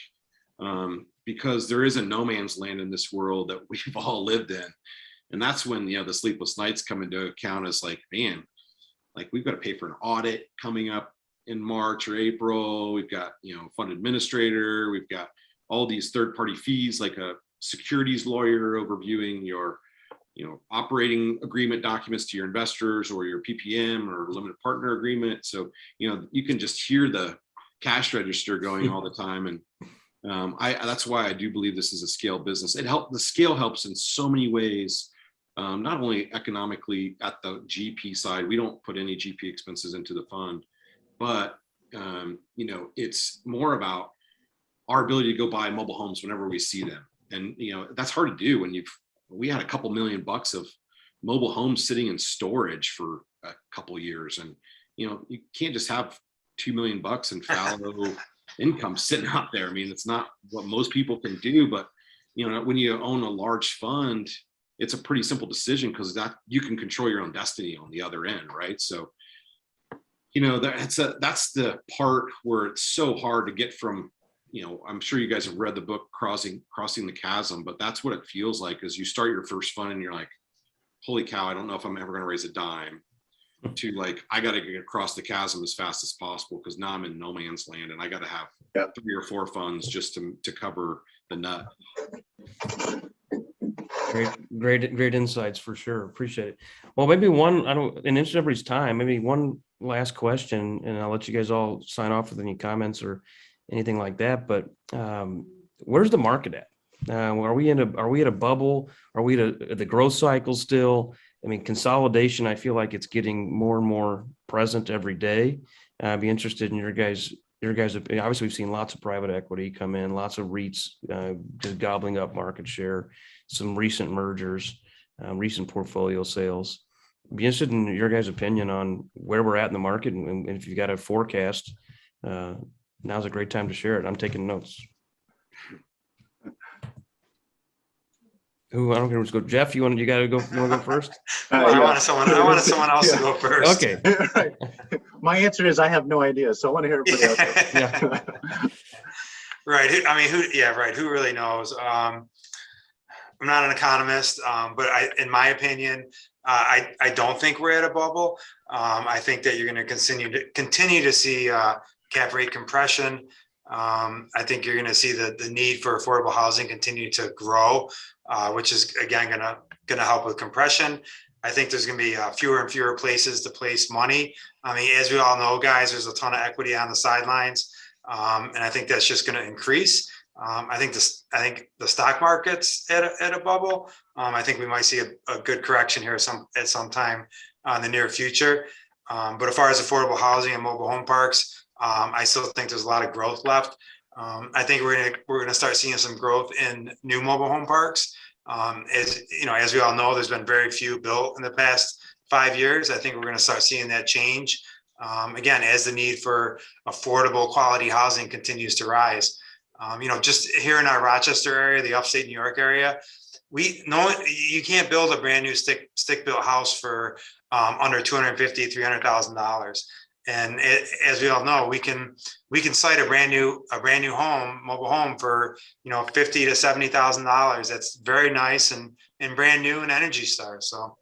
Because there is a no man's land in this world that we've all lived in. And that's when, the sleepless nights come into account, as like, man, like we've got to pay for an audit coming up in March or April. We've got, fund administrator, we've got all these third-party fees, like a securities lawyer overviewing your, operating agreement documents to your investors, or your PPM or limited partner agreement. So, you can just hear the cash register going all the time. And that's why I do believe this is a scale business. The scale helps in so many ways, not only economically at the GP side. We don't put any GP expenses into the fund, but it's more about our ability to go buy mobile homes whenever we see them. And that's hard to do when we had a couple $1 million of mobile homes sitting in storage for a couple of years, and you can't just have $2 million in fallow income sitting out there. I mean, it's not what most people can do, but when you own a large fund, it's a pretty simple decision, because that you can control your own destiny on the other end, right? So that's the part where it's so hard to get from. I'm sure you guys have read the book Crossing the Chasm, but that's what it feels like as you start your first fund and you're like, holy cow, I don't know if I'm ever going to raise a dime, to like, I got to get across the chasm as fast as possible, because now I'm in no man's land and I got to have 3 or 4 funds just to cover the nut. Great insights for sure. Appreciate it. Well, maybe in interest of everybody's time, maybe one last question, and I'll let you guys all sign off with any comments or anything like that. But where's the market at? Are we at a bubble? Are we at the growth cycle still? I mean, consolidation, I feel like it's getting more and more present every day. I'd be interested in your guys' opinion. Obviously, we've seen lots of private equity come in, lots of REITs just gobbling up market share, some recent mergers, recent portfolio sales. Be interested in your guys' opinion on where we're at in the market, and if you've got a forecast, now's a great time to share it. I'm taking notes. I don't care. Let's go. Jeff, you want to go first? I wanted someone else to go first. Okay. Right. My answer is I have no idea, so I want to hear everybody else. Yeah. Right. I mean, who really knows? I'm not an economist, but in my opinion, I don't think we're at a bubble. I think that you're going to continue to see cap rate compression. I think you're going to see the need for affordable housing continue to grow, which is again going to help with compression. I think there's going to be fewer and fewer places to place money. I mean, as we all know, guys, there's a ton of equity on the sidelines, and I think that's just going to increase. I think the stock market's at a bubble. I think we might see a good correction here at some time in the near future. But as far as affordable housing and mobile home parks, I still think there's a lot of growth left. I think we're gonna start seeing some growth in new mobile home parks. As we all know, there's been very few built in the past 5 years. I think we're gonna start seeing that change. Again, as the need for affordable quality housing continues to rise. Just here in our Rochester area, the upstate New York area, you can't build a brand new stick built house for under $250,000, $300,000. And as we all know, we can cite a brand new mobile home for $50,000 to $70,000. That's very nice and brand new and Energy Star. So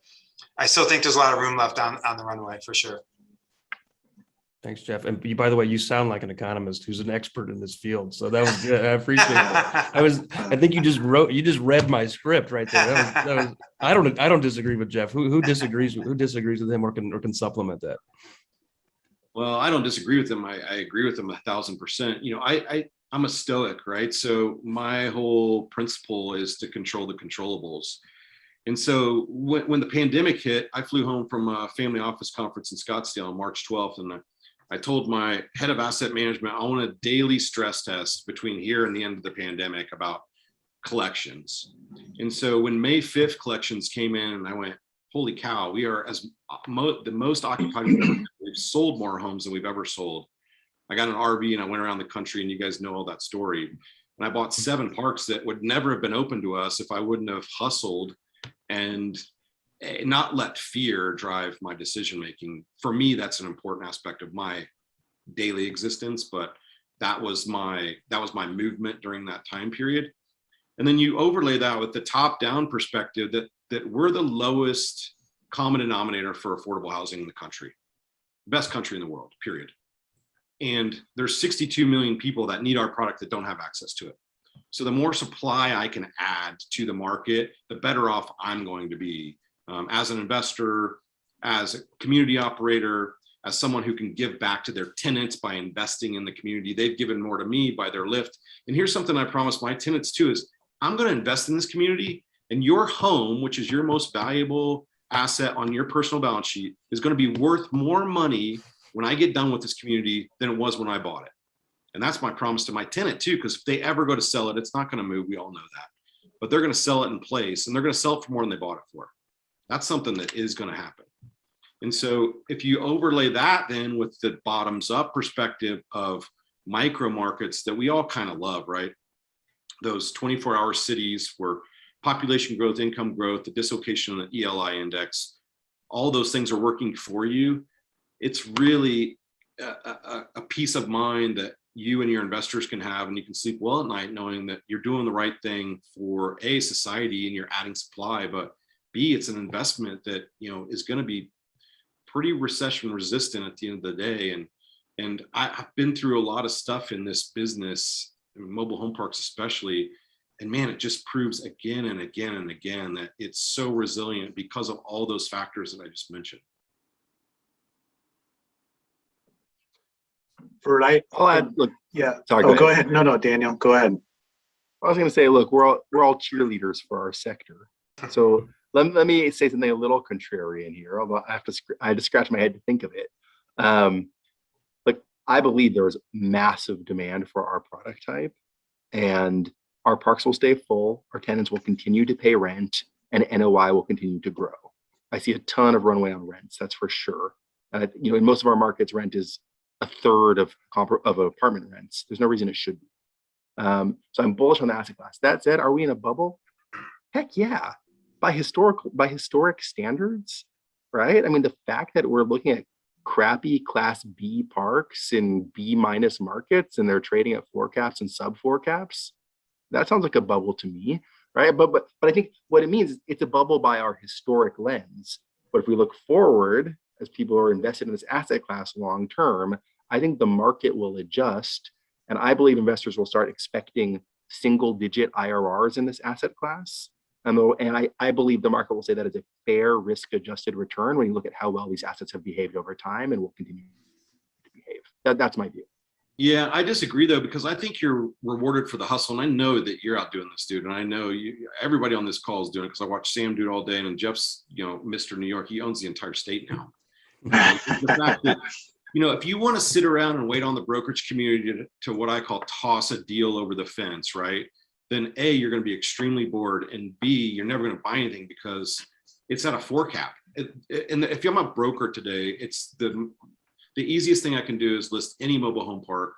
I still think there's a lot of room left on the runway for sure. Thanks, Jeff. And by the way, you sound like an economist who's an expert in this field. So that was good. I appreciate it. I think you just read my script right there. That was. I don't disagree with Jeff. Who disagrees with him or can supplement that? Well, I don't disagree with him. I agree with him 1,000%. I'm a stoic, right? So my whole principle is to control the controllables. And so when the pandemic hit, I flew home from a family office conference in Scottsdale on March 12th. And I told my head of asset management, I want a daily stress test between here and the end of the pandemic about collections. And so when May 5th collections came in, and I went, holy cow, we are the most occupied. We've sold more homes than we've ever sold. I got an RV and I went around the country, and you guys know all that story. And I bought 7 parks that would never have been open to us if I wouldn't have hustled and not let fear drive my decision making. For me, that's an important aspect of my daily existence, but that was my movement during that time period. And then you overlay that with the top down perspective that we're the lowest common denominator for affordable housing in the country, best country in the world, period. And there's 62 million people that need our product that don't have access to it. So the more supply I can add to the market, the better off I'm going to be as an investor, as a community operator, as someone who can give back to their tenants by investing in the community. They've given more to me by their lift. And here's something I promise my tenants too, is I'm going to invest in this community, and your home, which is your most valuable asset on your personal balance sheet, is going to be worth more money when I get done with this community than it was when I bought it. And that's my promise to my tenant too, because if they ever go to sell it, it's not going to move. We all know that. But they're going to sell it in place, and they're going to sell it for more than they bought it for. That's something that is going to happen. And so if you overlay that then with the bottoms up perspective of micro markets that we all kind of love, right? Those 24-hour cities where population growth, income growth, the dislocation of the ELI index, all those things are working for you. It's really a peace of mind that you and your investors can have, and you can sleep well at night knowing that you're doing the right thing for A, society, and you're adding supply, but B, it's an investment that is going to be pretty recession resistant at the end of the day. And I've been through a lot of stuff in this business, mobile home parks especially, and man, it just proves again and again and again that it's so resilient because of all those factors that I just mentioned. I'll add, look, Yeah. sorry, Oh, go go ahead. ahead. No, Daniel, go ahead. I was going to say, look, we're all cheerleaders for our sector. So let me say something a little contrarian here, although I had to scratch my head to think of it. Like, I believe there is massive demand for our product type, and our parks will stay full. Our tenants will continue to pay rent, and NOI will continue to grow. I see a ton of runway on rents, that's for sure. In most of our markets, rent is a third of apartment rents. There's no reason it should be. So I'm bullish on the asset class. That said, are we in a bubble? Heck yeah. By historic standards, right? I mean, the fact that we're looking at crappy class B parks in B- markets and they're trading at 4 caps and sub 4 caps, that sounds like a bubble to me, right? But I think what it means is it's a bubble by our historic lens. But if we look forward, as people are invested in this asset class long term, I think the market will adjust. And I believe investors will start expecting single digit IRRs in this asset class. And I believe the market will say that is a fair risk adjusted return when you look at how well these assets have behaved over time and will continue to behave. That's my view. Yeah, I disagree though, because I think you're rewarded for the hustle. And I know that you're out doing this, dude. And I know everybody on this call is doing it, because I watch Sam do it all day. And Jeff's, Mr. New York, he owns the entire state now. The fact that, if you want to sit around and wait on the brokerage community to what I call toss a deal over the fence, right? Then A, you're going to be extremely bored, and B, you're never going to buy anything because it's at a 4 cap. And if I'm a broker today, it's the easiest thing I can do is list any mobile home park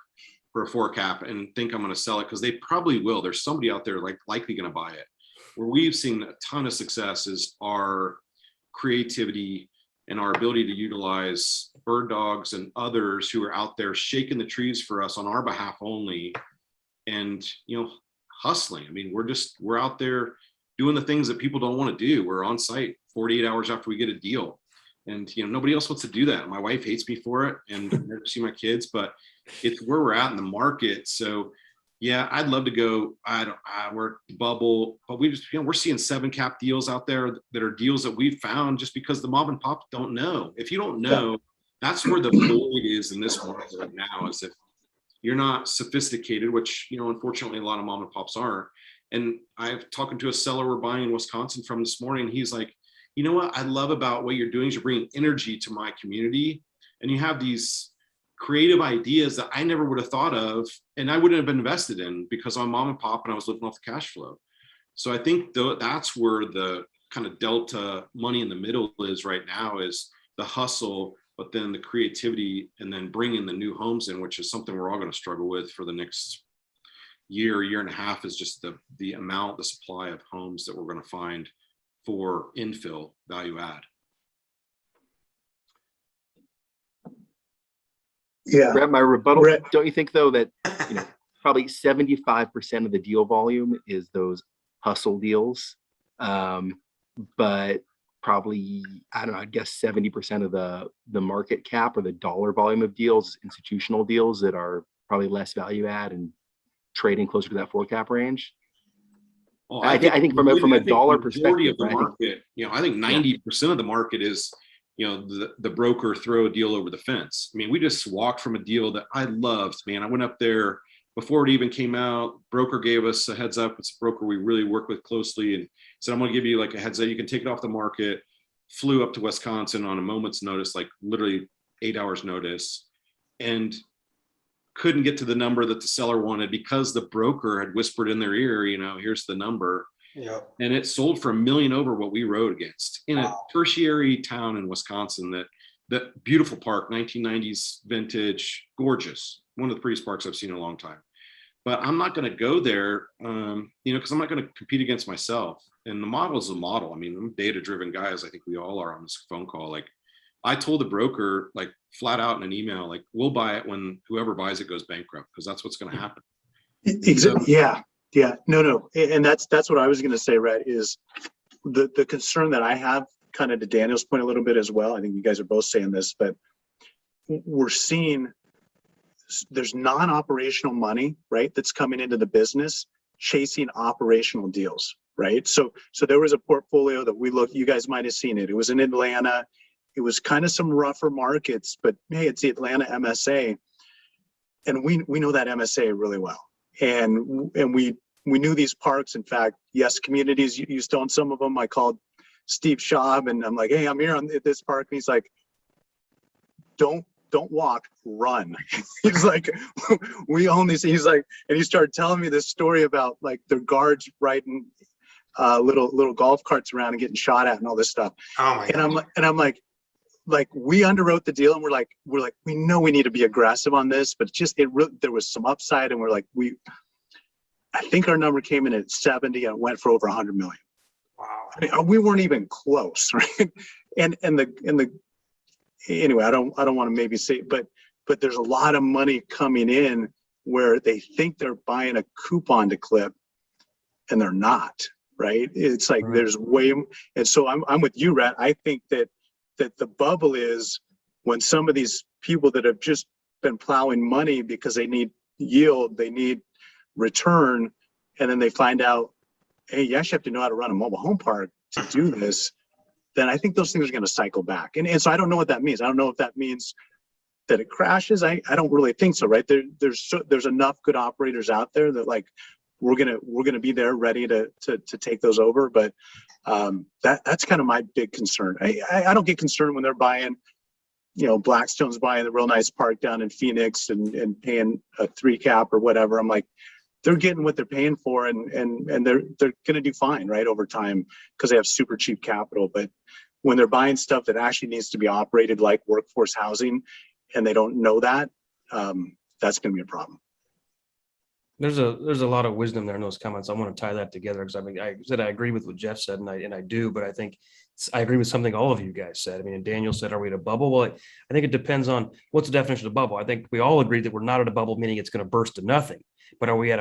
for a 4 cap and think I'm going to sell it, because they probably will. There's somebody out there likely going to buy it. Where we've seen a ton of success is our creativity and our ability to utilize bird dogs and others who are out there shaking the trees for us on our behalf only, and hustling. I mean, we're out there doing the things that people don't want to do. We're on site 48 hours after we get a deal, and nobody else wants to do that. My wife hates me for it, and I never see my kids, but it's where we're at in the market. So yeah, I'd love to go. We're bubble, but we just, we're seeing 7 cap deals out there that are deals that we found just because the mom and pop don't know. If you don't know, that's where the void is in this market right now, is if you're not sophisticated, which, unfortunately a lot of mom and pops aren't. And I've talking to a seller we're buying in Wisconsin from this morning. He's like, you know what I love about what you're doing is you're bringing energy to my community, and you have these creative ideas that I never would have thought of, and I wouldn't have been invested in because I'm mom and pop and I was living off the cash flow. So I think that's where the kind of delta money in the middle is right now, is the hustle, but then the creativity, and then bringing the new homes in, which is something we're all going to struggle with for the next year and a half, is just the supply of homes that we're going to find for infill value add. Yeah. Brett, my rebuttal, don't you think though that probably 75% of the deal volume is those hustle deals, but probably, I don't know, I'd guess 70% of the market cap or the dollar volume of deals is institutional deals that are probably less value add and trading closer to that 4 cap range. Well, I think from a dollar perspective, of the market, I think 90% of the market is, the broker throw a deal over the fence. I mean, we just walked from a deal that I loved, man. I went up there before it even came out. Broker gave us a heads up. It's a broker we really work with closely, and said, I'm going to give you like a heads up. You can take it off the market. Flew up to Wisconsin on a moment's notice, like literally 8 hours notice, and couldn't get to the number that the seller wanted because the broker had whispered in their ear, here's the number. Yeah. And it sold for $1 million over what we rode against in a tertiary town in Wisconsin. That beautiful park, 1990s vintage, gorgeous. One of the prettiest parks I've seen in a long time. But I'm not going to go there, because I'm not going to compete against myself. And the model is a model. I mean, I'm data-driven guys. I think we all are on this phone call. Like, I told the broker, like, flat out in an email, like, we'll buy it when whoever buys it goes bankrupt, because that's what's going to happen. Exactly. Yeah. No. And that's what I was going to say, Rhett, is the concern that I have, kind of to Daniel's point a little bit as well. I think you guys are both saying this, but we're seeing there's non-operational money, right, that's coming into the business chasing operational deals, right? So there was a portfolio that you guys might have seen it. It was in Atlanta. It was kind of some rougher markets, but hey, it's the Atlanta MSA. and we know that MSA really well. And we knew these parks. In fact, yes, communities used to own some of them. I called Steve Schaub and I'm like, hey, I'm here at this park. And he's like, don't walk, run. He's like, we own these. He's like, and he started telling me this story about like their guards riding little golf carts around and getting shot at and all this stuff. Oh my God. And I'm like we underwrote the deal and we're like we know we need to be aggressive on this, but there was some upside and we're like I think our number came in at 70 and it went for over 100 million. Wow. I mean, we weren't even close, right? And anyway, I don't want to maybe say, but there's a lot of money coming in where they think they're buying a coupon to clip and they're not, right? It's like there's way, and so I'm with you, Rhett. I think that the bubble is when some of these people that have just been plowing money because they need yield, they need return, and then they find out, hey, you actually have to know how to run a mobile home park to do this, then I think those things are going to cycle back. And so I don't know what that means. I don't know if that means that it crashes. I don't really think so, right? There's enough good operators out there that like we're gonna be there ready to take those over. But that's kind of my big concern. I don't get concerned when they're buying, Blackstone's buying the real nice park down in Phoenix and paying a 3 cap or whatever. I'm like, they're getting what they're paying for and they're going to do fine, right, over time because they have super cheap capital. But when they're buying stuff that actually needs to be operated like workforce housing and they don't know that, that's going to be a problem. There's a lot of wisdom there in those comments. I want to tie that together because I said I agree with what Jeff said and I do, but I think I agree with something all of you guys said. I mean, and Daniel said, are we at a bubble? Well, I think it depends on what's the definition of bubble. I think we all agree that we're not at a bubble, meaning it's going to burst to nothing. But are we at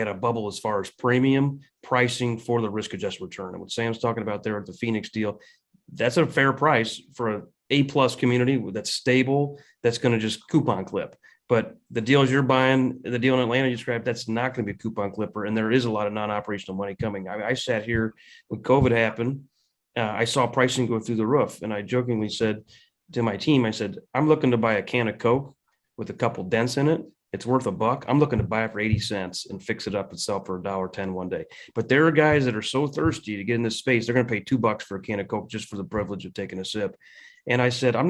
a bubble as far as premium pricing for the risk adjusted return? And what Sam's talking about there at the Phoenix deal, that's a fair price for an A+ community that's stable, that's going to just coupon clip. But the deals you're buying, the deal in Atlanta you described, that's not going to be a coupon clipper. And there is a lot of non-operational money coming. I sat here when COVID happened. I saw pricing go through the roof. And I jokingly said to my team, I said, I'm looking to buy a can of Coke with a couple dents in it. It's worth $1. I'm looking to buy it for 80 cents and fix it up and sell for $1.10 one day. But there are guys that are so thirsty to get in this space, they're going to pay $2 for a can of Coke just for the privilege of taking a sip. And I said, I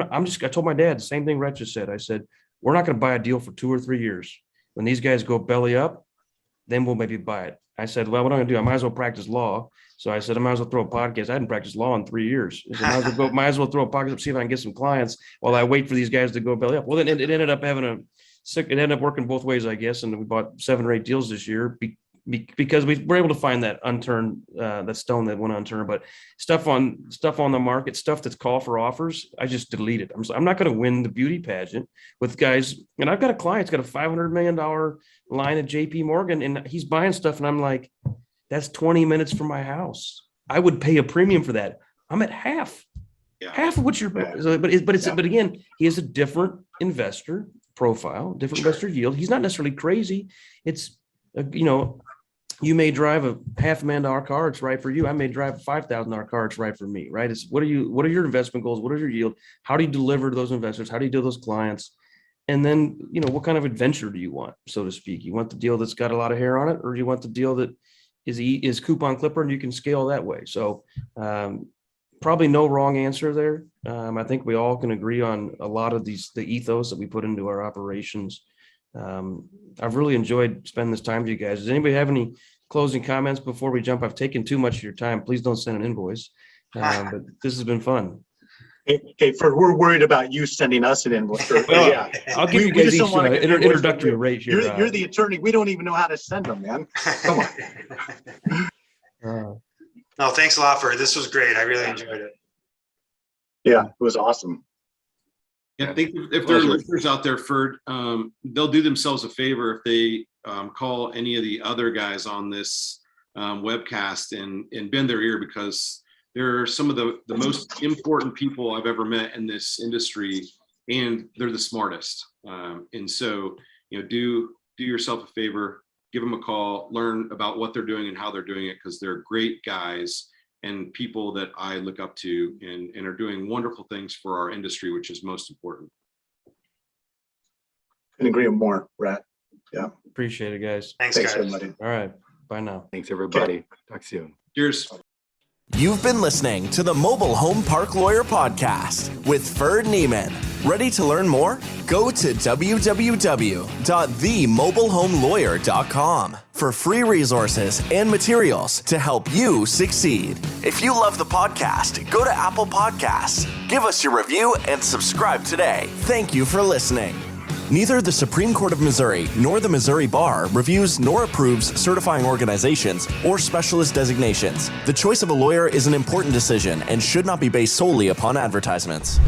told my dad the same thing Rhett just said. I said, we're not going to buy a deal for 2 or 3 years. When these guys go belly up, then we'll maybe buy it. I said, well, what I'm going to do, I might as well practice law. So I said, I might as well throw a podcast. I hadn't practiced law in 3 years. So might as well throw a podcast up, see if I can get some clients while I wait for these guys to go belly up. Well, then it ended up it ended up working both ways, I guess. And we bought 7 or 8 deals this year because we were able to find that unturned, that stone that went unturned. But stuff on the market, stuff that's call for offers, I just delete it. I'm not going to win the beauty pageant with guys. And I've got a client that's got a $500 million line at JP Morgan and he's buying stuff. And I'm like, that's 20 minutes from my house. I would pay a premium for that. I'm at half of what you're, but again, he is a different investor profile, different investor yield. He's not necessarily crazy. It's, you may drive a $500,000 car. It's right for you. I may drive a $5,000 car. It's right for me, right? It's what are your investment goals? What is your yield? How do you deliver to those investors? How do you deal with those clients? And then, what kind of adventure do you want, so to speak? You want the deal that's got a lot of hair on it, or do you want the deal that is coupon clipper and you can scale that way? So probably no wrong answer there. I think we all can agree on a lot of the ethos that we put into our operations. I've really enjoyed spending this time with you guys. Does anybody have any closing comments before we jump? I've taken too much of your time. Please don't send an invoice. But this has been fun. Hey, we're worried about you sending us an invoice. Yeah, I'll give you guys each introductory rate here. You're the attorney. We don't even know how to send them, man. Come on. No, thanks a lot for it. This was great. I really enjoyed it. Yeah, it was awesome. Yeah, I think if there are listeners out there, Ferd, they'll do themselves a favor if they call any of the other guys on this webcast and bend their ear, because they're some of the most important people I've ever met in this industry, and they're the smartest. And so, do yourself a favor, give them a call, learn about what they're doing and how they're doing it, because they're great guys and people that I look up to and are doing wonderful things for our industry, which is most important. Couldn't agree more, Rhett. Appreciate it, guys. Thanks, Thanks, guys. everybody. All right. Bye now. Thanks, everybody. Talk soon. Cheers. You've been listening to the Mobile Home Park Lawyer Podcast with Ferd Neiman. Ready to learn more? Go to www.themobilehomelawyer.com for free resources and materials to help you succeed. If you love the podcast, go to Apple Podcasts, give us your review, and subscribe today. Thank you for listening. Neither the Supreme Court of Missouri nor the Missouri Bar reviews nor approves certifying organizations or specialist designations. The choice of a lawyer is an important decision and should not be based solely upon advertisements.